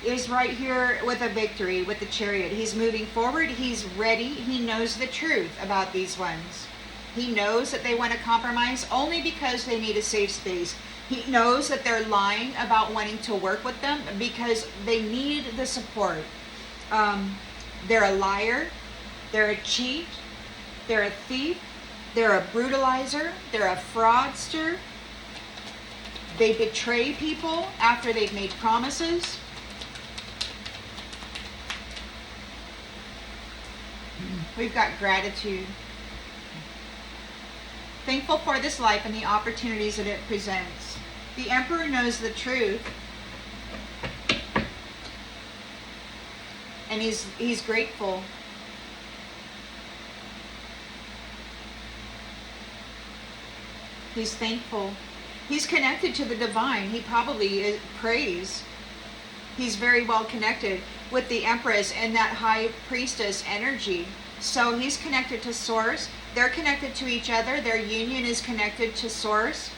is right here with a victory, with the Chariot. He's moving forward. He's ready. He knows the truth about these ones. He knows that they want to compromise only because they need a safe space. He knows that they're lying about wanting to work with them because they need the support. They're a liar. They're a cheat. They're a thief. They're a brutalizer. They're a fraudster. They betray people after they've made promises. We've got gratitude. Thankful for this life and the opportunities that it presents. The Emperor knows the truth. And he's grateful. He's thankful. He's connected to the divine. He probably prays. He's very well connected with the Empress and that high priestess energy. So he's connected to Source. They're connected to each other. Their union is connected to Source.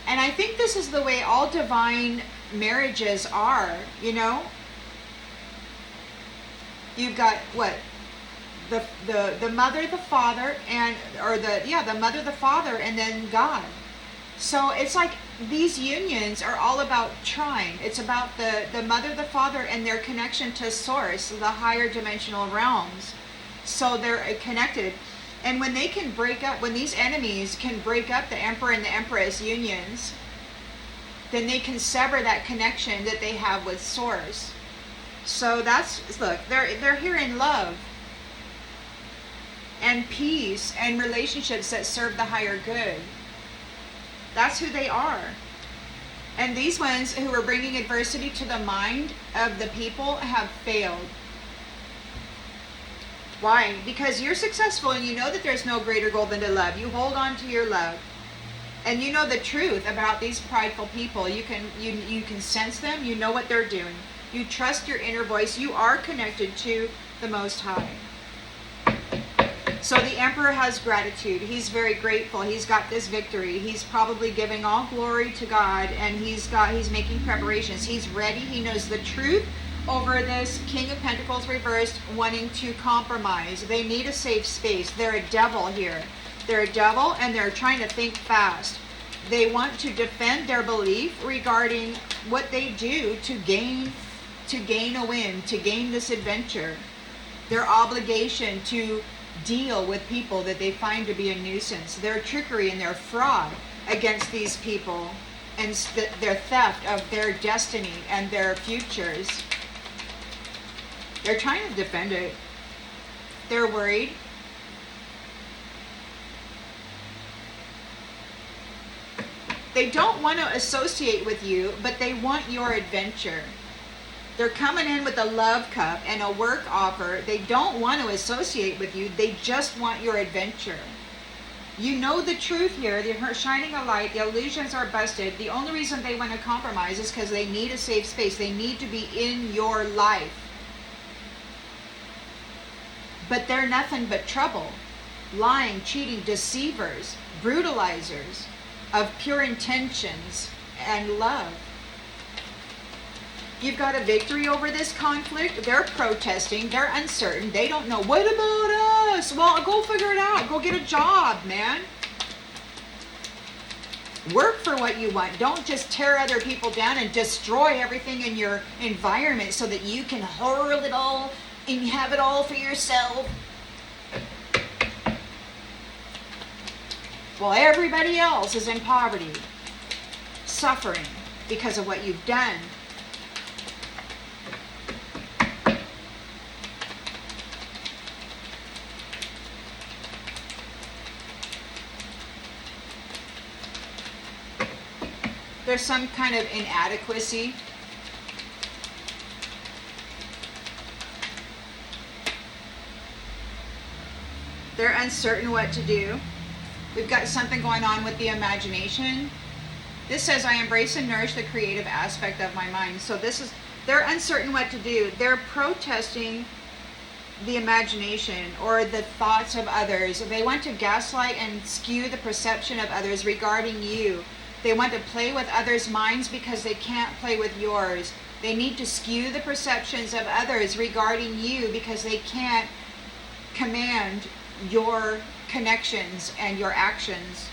And I think this is the way all divine marriages are, you know? You've got what? The mother, the father, the mother, the father, and then God. So it's like these unions are all about trine. It's about the mother, the father, and their connection to Source, the higher dimensional realms. So they're connected. And when they can break up, when these enemies can break up the Emperor and the Empress unions, then they can sever that connection that they have with Source. So look, they're here in love and peace and relationships that serve the higher good. That's who they are. And these ones who are bringing adversity to the mind of the people have failed. Why? Because you're successful and you know that there's no greater goal than to love. You hold on to your love. And you know the truth about these prideful people. You can sense them. You know what they're doing. You trust your inner voice. You are connected to the Most High. So the Emperor has gratitude. He's very grateful. He's got this victory. He's probably giving all glory to God, and he's making preparations. He's ready. He knows the truth over this King of Pentacles reversed wanting to compromise. They need a safe space. They're a devil here. They're a devil, and they're trying to think fast. They want to defend their belief regarding what they do to gain a win, to gain this adventure. Their obligation to deal with people that they find to be a nuisance. Their trickery and their fraud against these people, and their theft of their destiny and their futures. They're trying to defend it. They're worried. They don't want to associate with you, but they want your adventure. They're coming in with a love cup and a work offer. They don't want to associate with you. They just want your adventure. You know the truth here. They're shining a light. The illusions are busted. The only reason they want to compromise is because they need a safe space. They need to be in your life. But they're nothing but trouble. Lying, cheating, deceivers, brutalizers of pure intentions and love. You've got a victory over this conflict. They're protesting. They're uncertain. They don't know. What about us? Well, go figure it out. Go get a job, man. Work for what you want. Don't just tear other people down and destroy everything in your environment so that you can hurl it all and have it all for yourself. While everybody else is in poverty, suffering because of what you've done. There's some kind of inadequacy. They're uncertain what to do. We've got something going on with the imagination. This says, I embrace and nourish the creative aspect of my mind. So they're uncertain what to do. They're protesting the imagination or the thoughts of others. They want to gaslight and skew the perception of others regarding you. They want to play with others' minds because they can't play with yours. They need to skew the perceptions of others regarding you because they can't command your connections and your actions.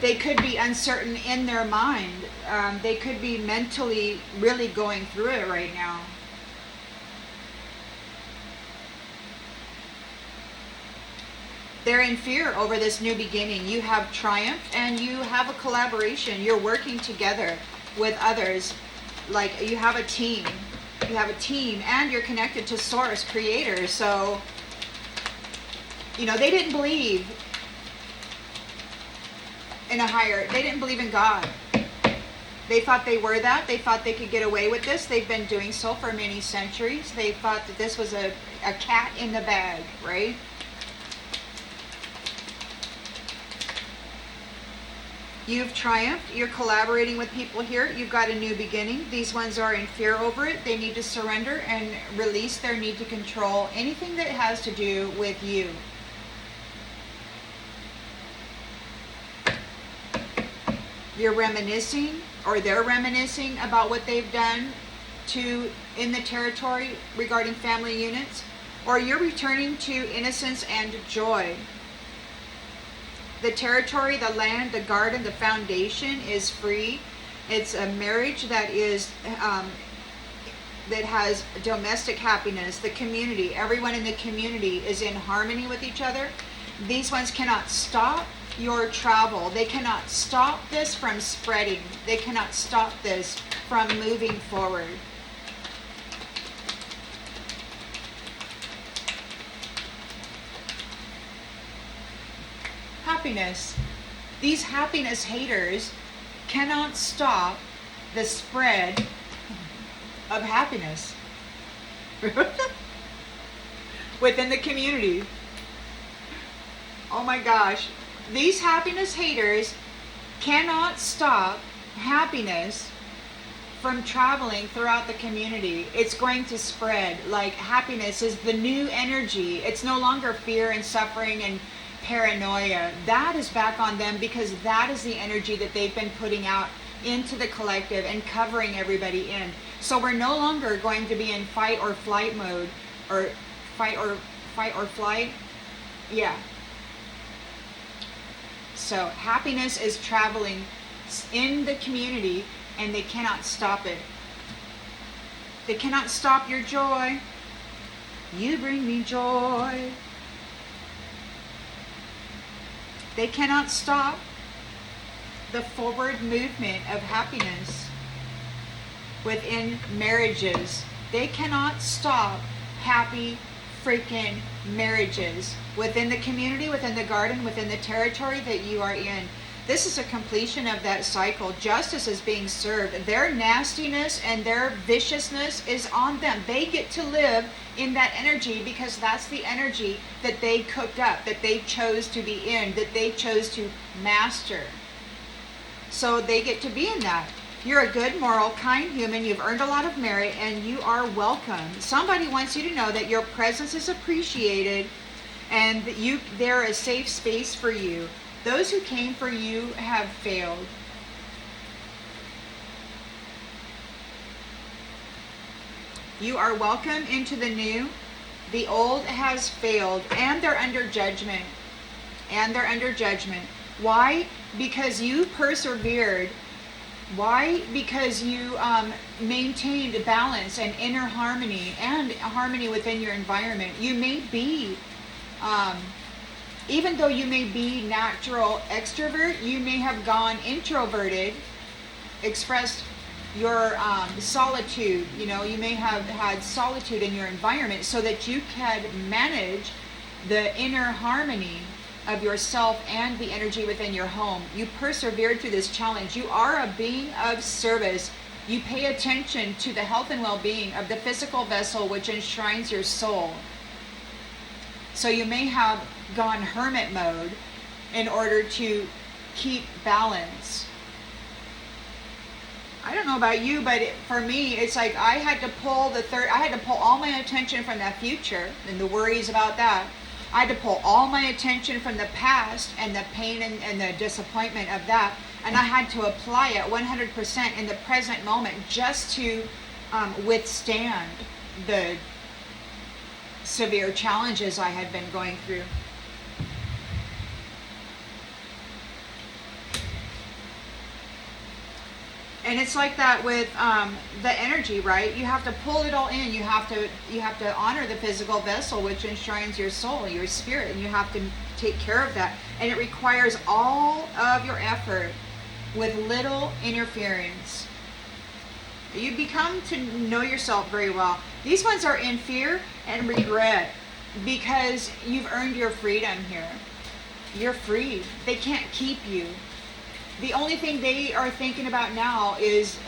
They could be uncertain in their mind. They could be mentally really going through it right now. They're in fear over this new beginning. You have triumph and you have a collaboration. You're working together with others. Like you have a team. You have a team, and you're connected to source, creator. So, you know, they didn't believe in a higher, they didn't believe in God. They thought they were that. They thought they could get away with this. They've been doing so for many centuries. They thought that this was a cat in the bag, right? You've triumphed. You're collaborating with people here. You've got a new beginning. These ones are in fear over it. They need to surrender and release their need to control anything that has to do with you. You're reminiscing, or they're reminiscing about what they've done in the territory regarding family units, or you're returning to innocence and joy. The territory, the land, the garden, the foundation is free. It's a marriage that is that has domestic happiness. The community, everyone in the community is in harmony with each other. These ones cannot stop your travel. They cannot stop this from spreading. They cannot stop this from moving forward. Happiness. These happiness haters cannot stop the spread of happiness within the community. Oh my gosh. These happiness haters cannot stop happiness from traveling throughout the community. It's going to spread. Like, happiness is the new energy. It's no longer fear and suffering and paranoia. That is back on them, because that is the energy that they've been putting out into the collective and covering everybody in. So we're no longer going to be in fight or flight mode, or fight or flight. Yeah. So happiness is traveling in the community, and they cannot stop it. They cannot stop your joy. You bring me joy. They cannot stop the forward movement of happiness within marriages. They cannot stop happy freaking marriages within the community, within the garden, within the territory that you are in. This is a completion of that cycle. Justice is being served. Their nastiness and their viciousness is on them. They get to live in that energy, because that's the energy that they cooked up, that they chose to be in, that they chose to master. So they get to be in that. You're a good, moral, kind human. You've earned a lot of merit, and you are welcome. Somebody wants you to know that your presence is appreciated, and that they're a safe space for you. Those who came for you have failed. You are welcome into the new. The old has failed, and they're under judgment. And they're under judgment. Why? Because you persevered. Why? Because you maintained balance and inner harmony, and harmony within your environment. You may be, even though you may be natural extrovert, you may have gone introverted, expressed your solitude. You know, you may have had solitude in your environment so that you can manage the inner harmony of yourself and the energy within your home. You persevered through this challenge. You are a being of service. You pay attention to the health and well-being of the physical vessel, which enshrines your soul. So you may have gone hermit mode in order to keep balance. I don't know about you, but for me, it's like I had to pull all my attention from the future and the worries about that. I had to pull all my attention from the past and the pain and the disappointment of that, and I had to apply it 100% in the present moment, just to withstand the severe challenges I had been going through. And it's like that with the energy, right? You have to pull it all in. You have to honor the physical vessel, which enshrines your soul, your spirit, and you have to take care of that. And it requires all of your effort with little interference. You become to know yourself very well. These ones are in fear and regret because you've earned your freedom here. You're free. They can't keep you. The only thing they are thinking about now is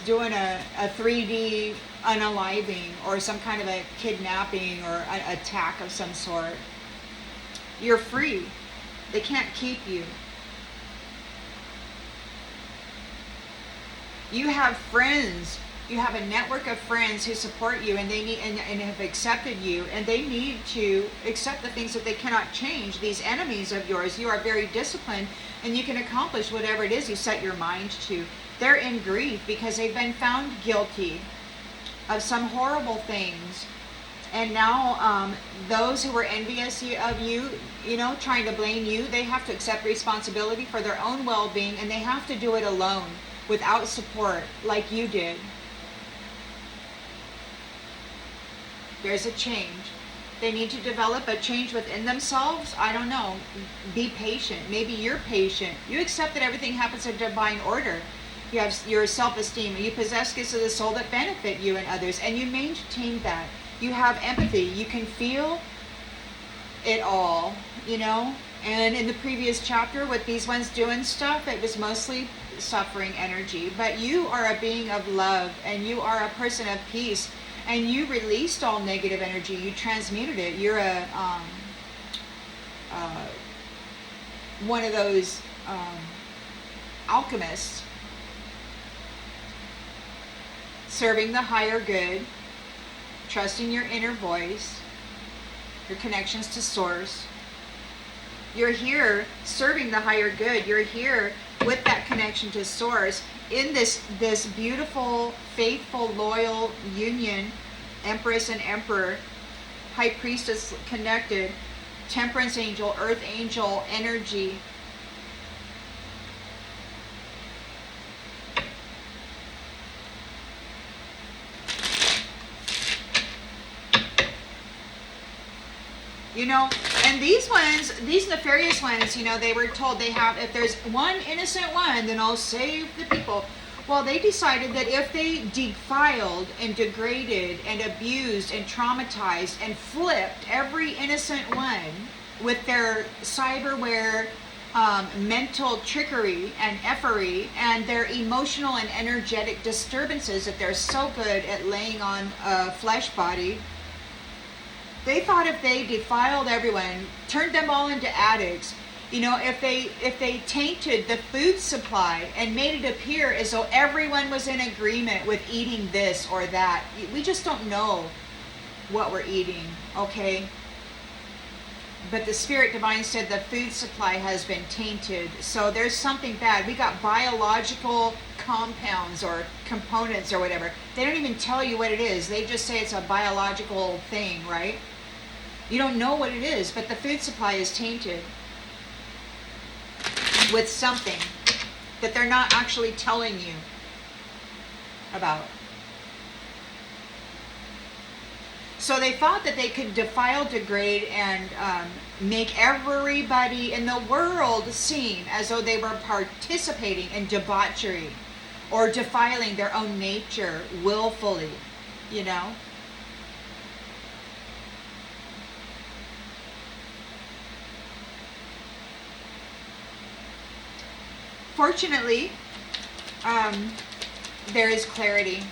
doing a 3D unaliving or some kind of a kidnapping or an attack of some sort. You're free. They can't keep you. You have friends. You have a network of friends who support you and they need and have accepted you, and they need to accept the things that they cannot change. These enemies of yours, you are very disciplined and you can accomplish whatever it is you set your mind to. They're in grief because they've been found guilty of some horrible things. And now those who were envious of you, trying to blame you, they have to accept responsibility for their own well-being, and they have to do it alone without support like you did. There's a change. They need to develop a change within themselves. I don't know. Be patient. Maybe you're patient. You accept that everything happens in divine order. You have your self-esteem. You possess gifts of the soul that benefit you and others, and you maintain that. You have empathy. You can feel it all, And in the previous chapter, with these ones doing stuff, it was mostly suffering energy. But you are a being of love, and you are a person of peace. And you released all negative energy. You transmuted it. You're one of those alchemists, serving the higher good, trusting your inner voice, your connections to source. You're here serving the higher good. You're here with that connection to source in this beautiful, faithful, loyal union. Empress and Emperor, High Priestess connected, Temperance Angel, Earth Angel energy. And these ones, these nefarious ones, they were told they have, if there's one innocent one, then I'll save the people. Well, they decided that if they defiled and degraded and abused and traumatized and flipped every innocent one with their cyberware, mental trickery and effery and their emotional and energetic disturbances that they're so good at laying on a flesh body, they thought if they defiled everyone, turned them all into addicts, if they tainted the food supply and made it appear as though everyone was in agreement with eating this or that, we just don't know what we're eating, okay? But the Spirit Divine said the food supply has been tainted, so there's something bad. We got biological compounds or components or whatever. They don't even tell you what it is. They just say it's a biological thing, right? You don't know what it is, but the food supply is tainted with something that they're not actually telling you about. So they thought that they could defile, degrade, and make everybody in the world seem as though they were participating in debauchery or defiling their own nature willfully, Fortunately, there is clarity.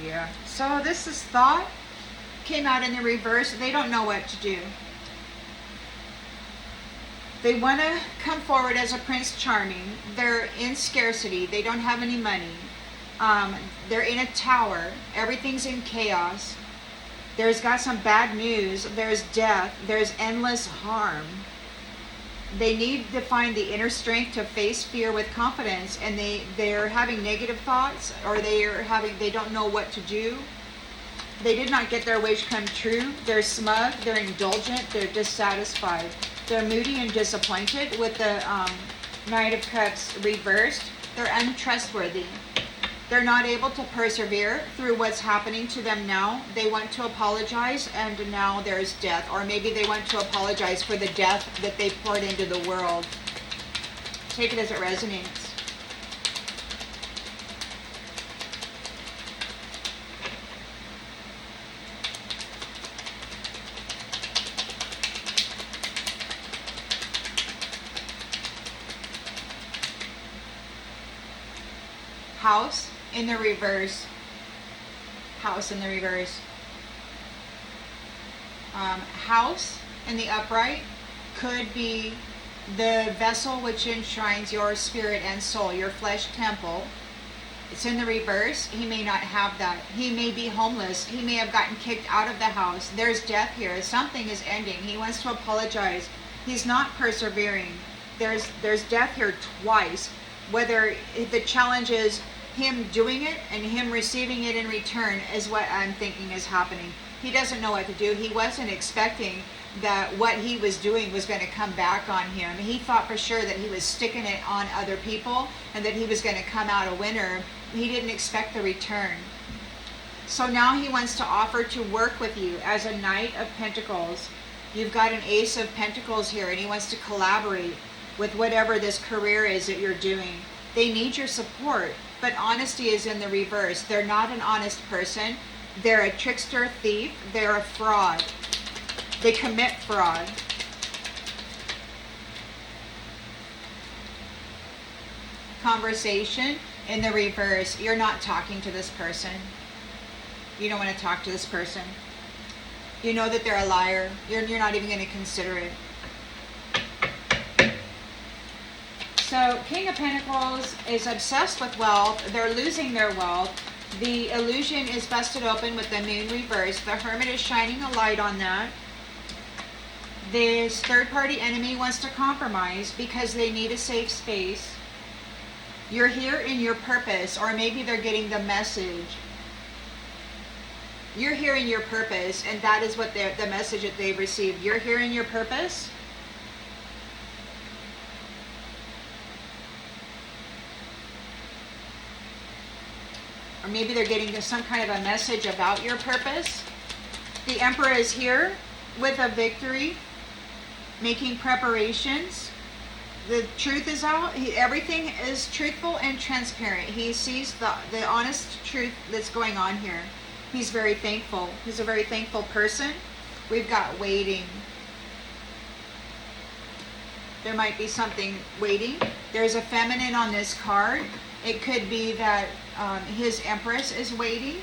Yeah. So this is thought. Came out in the reverse. They don't know what to do. They want to come forward as a Prince Charming. They're in scarcity. They don't have any money. They're in a tower. Everything's in chaos. There's got some bad news. There's death. There's endless harm. They need to find the inner strength to face fear with confidence, and they're having negative thoughts, or they don't know what to do. They did not get their wish come true. They're smug. They're indulgent. They're dissatisfied. They're moody and disappointed with the Knight of Cups reversed. They're untrustworthy. They're not able to persevere through what's happening to them now. They want to apologize, and now there's death. Or maybe they want to apologize for the death that they poured into the world. Take it as it resonates. House in the reverse. House in the reverse. House in the upright could be the vessel which enshrines your spirit and soul, your flesh temple. It's in the reverse. He may not have that. He may be homeless. He may have gotten kicked out of the house. There's death here. Something is ending. He wants to apologize. He's not persevering. There's death here twice. Whether the challenge is him doing it and him receiving it in return is what I'm thinking is happening. He doesn't know what to do. He wasn't expecting that what he was doing was going to come back on him. He thought for sure that he was sticking it on other people and that he was going to come out a winner. He didn't expect the return. So now he wants to offer to work with you as a Knight of Pentacles. You've got an Ace of Pentacles here, and he wants to collaborate with whatever this career is that you're doing. They need your support, but honesty is in the reverse. They're not an honest person. They're a trickster, thief. They're a fraud. They commit fraud. Conversation in the reverse. You're not talking to this person. You don't want to talk to this person. You know that they're a liar. You're not even going to consider it. So King of Pentacles is obsessed with wealth. They're losing their wealth. The illusion is busted open with the Moon reverse. The Hermit is shining a light on that. This third-party enemy wants to compromise because they need a safe space. You're here in your purpose, or maybe they're getting the message. You're hearing your purpose, and that is what the message that they've received. You're hearing your purpose. Or maybe they're getting some kind of a message about your purpose. The Emperor is here with a victory, making preparations. The truth is out. Everything is truthful and transparent. He sees the honest truth that's going on here. He's very thankful. He's a very thankful person. We've got waiting. There might be something waiting. There's a feminine on this card. It could be that his Empress is waiting.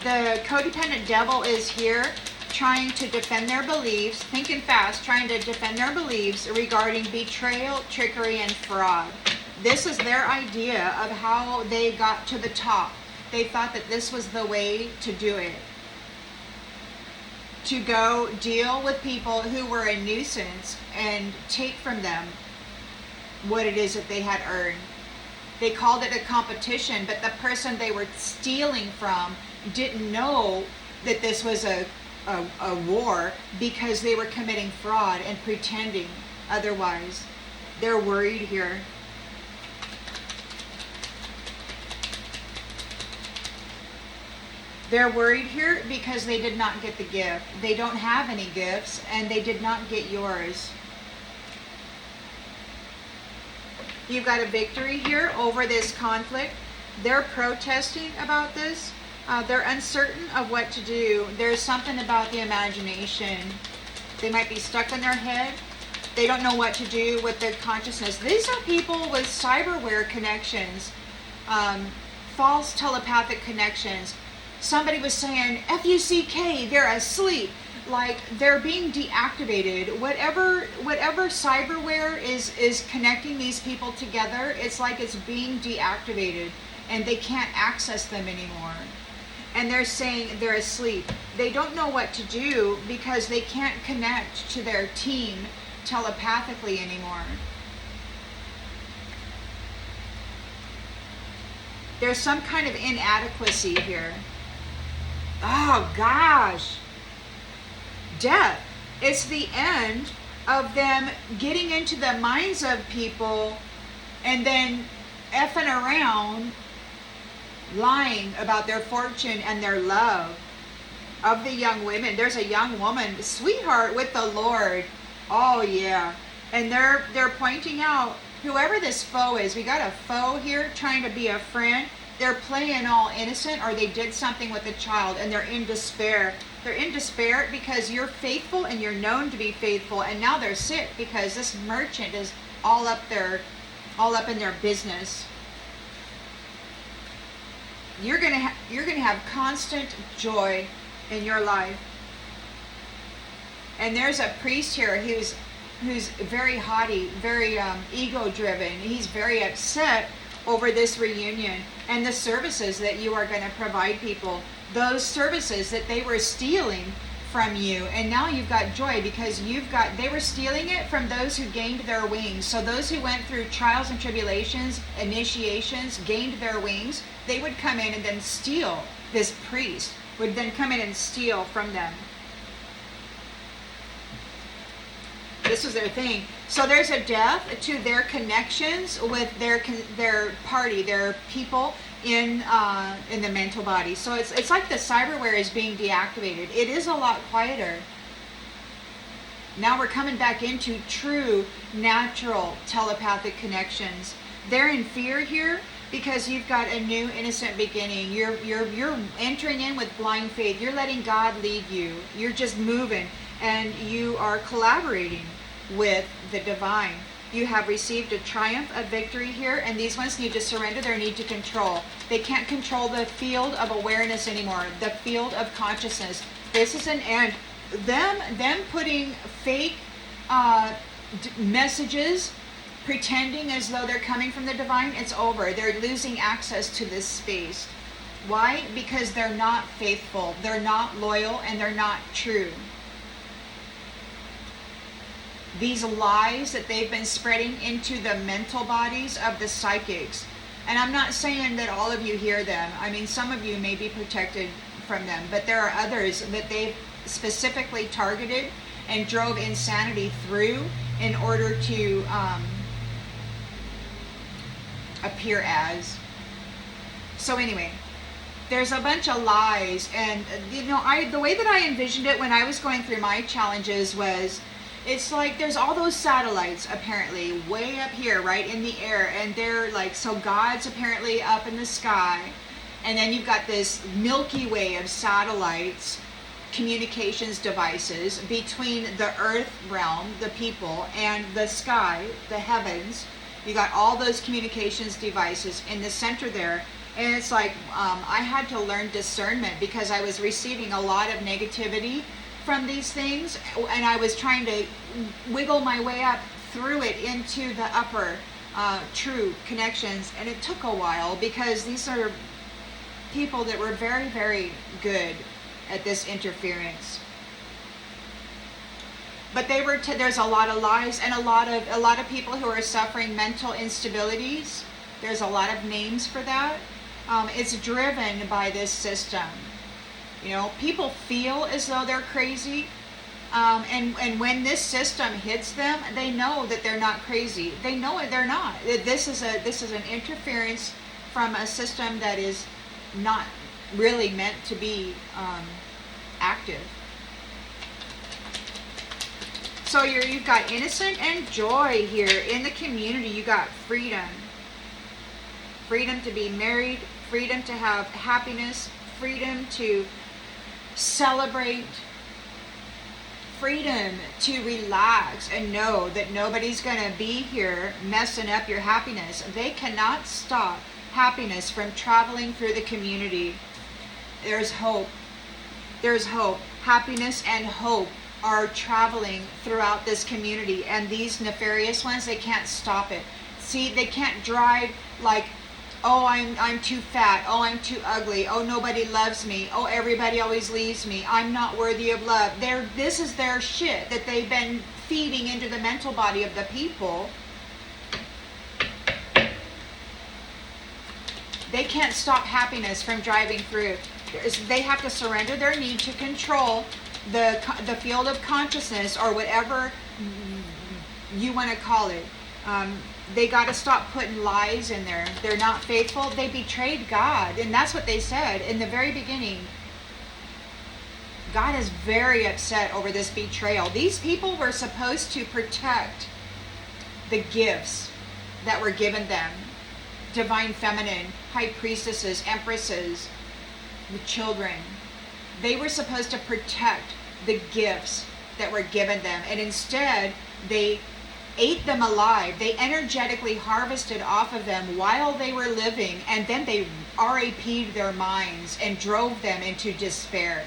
The codependent devil is here trying to defend their beliefs, thinking fast, trying to defend their beliefs regarding betrayal, trickery, and fraud. This is their idea of how they got to the top. They thought that this was the way to do it. To go deal with people who were a nuisance and take from them what it is that they had earned. They called it a competition, but the person they were stealing from didn't know that this was a war because they were committing fraud and pretending otherwise. They're worried here. They're worried here because they did not get the gift. They don't have any gifts, and they did not get yours. You've got a victory here over this conflict. They're protesting about this. They're uncertain of what to do. There's something about the imagination. They might be stuck in their head. They don't know what to do with the consciousness. These are people with cyberware connections, false telepathic connections. Somebody was saying, F-U-C-K, they're asleep. Like they're being deactivated. Whatever cyberware is connecting these people together, it's like it's being deactivated and they can't access them anymore. And they're saying they're asleep. They don't know what to do because they can't connect to their team telepathically anymore. There's some kind of inadequacy here. Oh gosh. Death. It's the end of them getting into the minds of people and then effing around, lying about their fortune and their love of the young women. There's a young woman, sweetheart with the Lord. Oh yeah. And they're pointing out whoever this foe is. We got a foe here trying to be a friend. They're playing all innocent, or they did something with a child and they're in despair. They're in despair because you're faithful and you're known to be faithful, and now they're sick because this merchant is all up in their business. You're gonna have constant joy in your life. And there's a priest here who's very haughty, very ego driven. He's very upset over this reunion and the services that you are going to provide people, those services that they were stealing from you, and now you've got joy because they were stealing it from those who gained their wings. So those who went through trials and tribulations, initiations, gained their wings, they would come in and then steal. This priest would then come in and steal from them. This was their thing. So there's a death to their connections with their party, their people in the mental body. So it's like the cyberware is being deactivated. It is a lot quieter. Now we're coming back into true, natural telepathic connections. They're in fear here because you've got a new innocent beginning. You're entering in with blind faith. You're letting God lead you. You're just moving, and you are collaborating with the divine. You have received a triumph, a victory here, and these ones need to surrender their need to control. They can't control the field of awareness anymore, the field of consciousness. This is an end. Them putting fake messages, pretending as though they're coming from the divine, it's over. They're losing access to this space. Why? Because they're not faithful, they're not loyal, and they're not true. These lies that they've been spreading into the mental bodies of the psychics. And I'm not saying that all of you hear them. I mean, some of you may be protected from them, but there are others that they've specifically targeted and drove insanity through in order to appear as. So anyway, there's a bunch of lies, and the way that I envisioned it when I was going through my challenges was, it's like there's all those satellites apparently way up here, right in the air, and they're like, so God's apparently up in the sky, and then you've got this Milky Way of satellites, communications devices between the earth realm, the people, and the sky, the heavens. You got all those communications devices in the center there. And it's like, I had to learn discernment because I was receiving a lot of negativity from these things, and I was trying to wiggle my way up through it into the upper true connections, and it took a while because these are people that were very, very good at this interference. But there's a lot of lies and a lot of people who are suffering mental instabilities. There's a lot of names for that. It's driven by this system. People feel as though they're crazy, and when this system hits them, they know that they're not crazy. They know it, they're not. This is an interference from a system that is not really meant to be active. So you've got innocent and joy here in the community. You got freedom to be married, freedom to have happiness, freedom to celebrate, freedom to relax and know that nobody's going to be here messing up your happiness. They cannot stop happiness from traveling through the community. There's hope. There's hope. Happiness and hope are traveling throughout this community, and these nefarious ones, they can't stop it. See, they can't drive like, oh, I'm too fat. Oh, I'm too ugly. Oh, nobody loves me. Oh, everybody always leaves me. I'm not worthy of love. This is their shit that they've been feeding into the mental body of the people. They can't stop happiness from driving through. They have to surrender their need to control the field of consciousness, or whatever you want to call it. They got to stop putting lies in there. They're not faithful. They betrayed God. And that's what they said in the very beginning. God is very upset over this betrayal. These people were supposed to protect the gifts that were given them. Divine feminine, high priestesses, empresses, the children. They were supposed to protect the gifts that were given them. And instead, they ate them alive. They energetically harvested off of them while they were living. And then they RAP'd their minds and drove them into despair.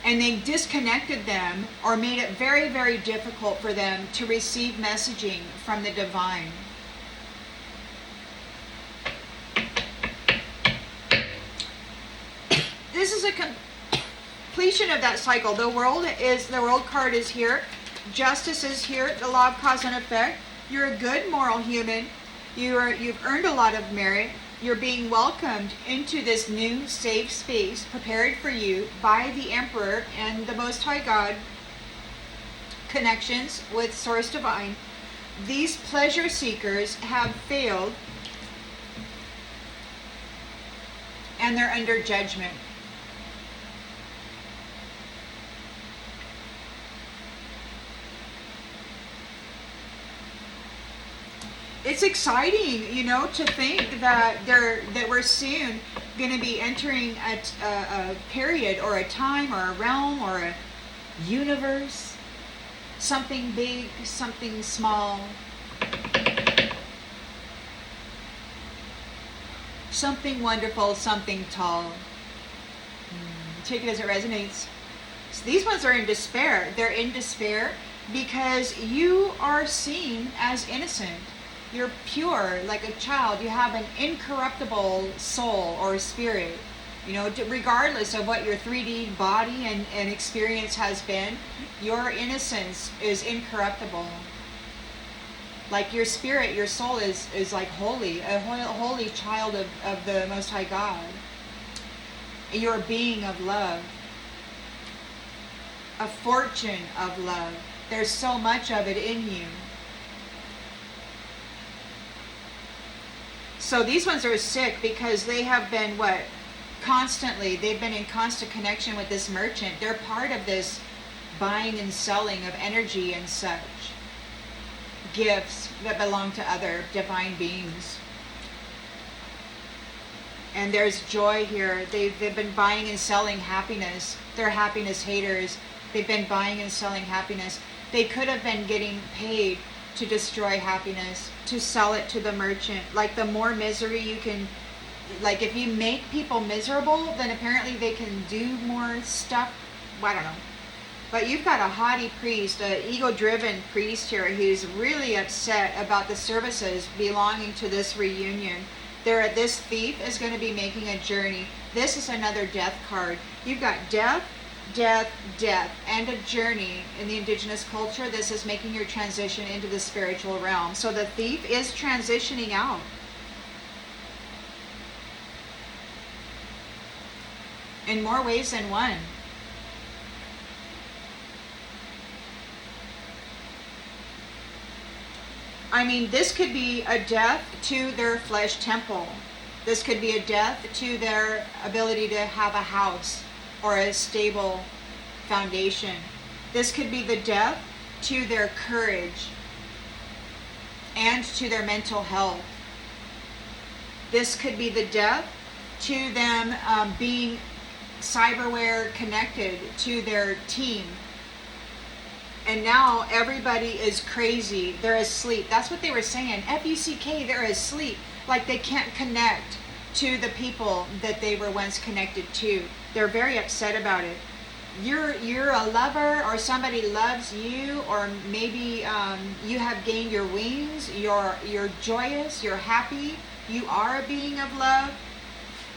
And they disconnected them or made it very, very difficult for them to receive messaging from the divine. This is a completion of that cycle. The world card is here. Justice is here. The law of cause and effect. You're a good moral human. You've earned a lot of merit. You're being welcomed into this new safe space prepared for you by the Emperor and the Most High God. Connections with Source Divine. These pleasure seekers have failed and they're under judgment. It's exciting, to think that we're soon going to be entering a period or a time or a realm or a universe, something big, something small, something wonderful, something tall. Take it as it resonates. So these ones are in despair. They're in despair because you are seen as innocent. You're pure like a child. You have an incorruptible soul or spirit. Regardless of what your 3D body and experience has been, your innocence is incorruptible. Like your spirit, your soul is like holy, a holy child of the Most High God. You're a being of love. A fortune of love. There's so much of it in you. So these ones are sick because they have been constantly, they've been in constant connection with this merchant. They're part of this buying and selling of energy and such. Gifts that belong to other divine beings. And there's joy here. They've been buying and selling happiness. They're happiness haters. They've been buying and selling happiness. They could have been getting paid to destroy happiness, to sell it to the merchant. Like the more misery you can, like if you make people miserable, then apparently they can do more stuff. I don't know. But you've got a haughty priest, an ego-driven priest here who's really upset about the services belonging to this reunion. This thief is going to be making a journey. This is another death card. You've got death, death, death, and a journey in the indigenous culture. This is making your transition into the spiritual realm. So the thief is transitioning out. In more ways than one. I mean, this could be a death to their flesh temple. This could be a death to their ability to have a house or a stable foundation. This could be the death to their courage and to their mental health. This could be the death to them being cyberware connected to their team. And now everybody is crazy. They're asleep. That's what they were saying. F-U-C-K, they're asleep. Like they can't connect to the people that they were once connected to. They're very upset about it. You're a lover, or somebody loves you, or maybe you have gained your wings. You're joyous. You're happy. You are a being of love.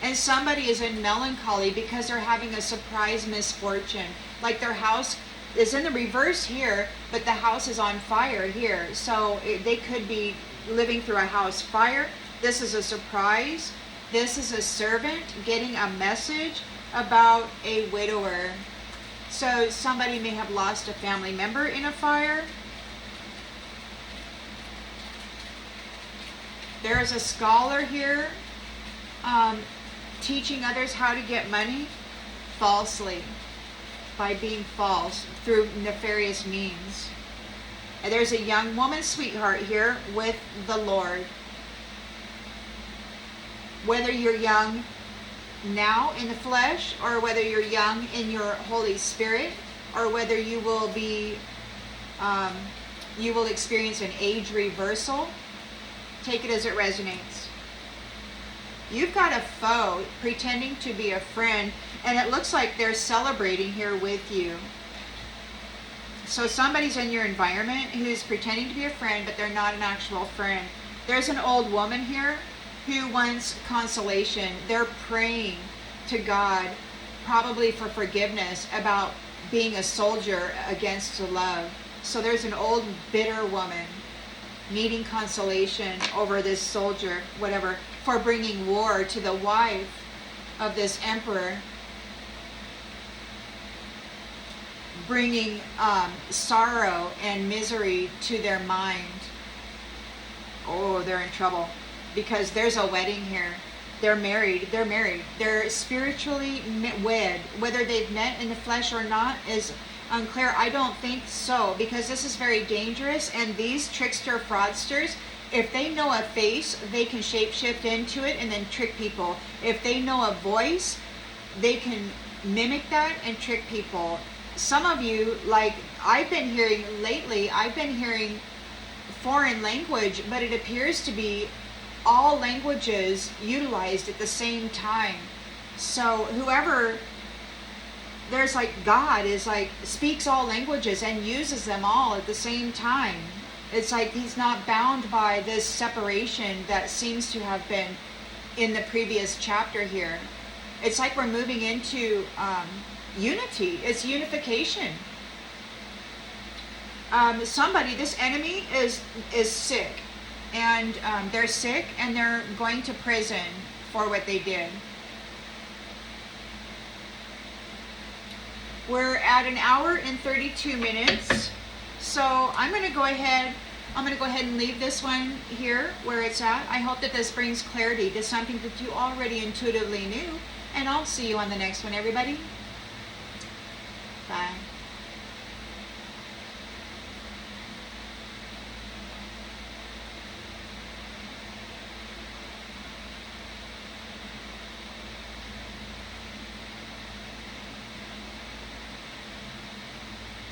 And somebody is in melancholy because they're having a surprise misfortune. Like their house is in the reverse here, but the house is on fire here. So they could be living through a house fire. This is a surprise. This is a servant getting a message about a widower. So somebody may have lost a family member in a fire. There is a scholar here teaching others how to get money falsely, by being false through nefarious means. And there's a young woman sweetheart here with the Lord. Whether you're young now in the flesh, or whether you're young in your Holy Spirit, or whether you will be, you will experience an age reversal, take it as it resonates. You've got a foe pretending to be a friend, and it looks like they're celebrating here with you. So somebody's in your environment who's pretending to be a friend, but they're not an actual friend. There's an old woman here who wants consolation. They're praying to God, probably for forgiveness, about being a soldier against love. So there's an old bitter woman needing consolation over this soldier, whatever, for bringing war to the wife of this emperor, bringing sorrow and misery to their mind. Oh, they're in trouble, because there's a wedding here. They're married. They're spiritually wed. Whether they've met in the flesh or not is unclear. I don't think so, because this is very dangerous, and these trickster fraudsters, if they know a face, they can shapeshift into it and then trick people. If they know a voice, they can mimic that and trick people. Some of you, like I've been hearing lately, I've been hearing foreign language, but it appears to be all languages utilized at the same time. So whoever, there's like God is like speaks all languages and uses them all at the same time. It's like he's not bound by this separation that seems to have been in the previous chapter here. It's like we're moving into unity. It's unification. Somebody, this enemy is sick, and they're sick, and they're going to prison for what they did. We're at an hour and 32 minutes, so I'm going to go ahead and leave this one here where it's at. I hope that this brings clarity to something that you already intuitively knew, and I'll see you on the next one, everybody. Bye.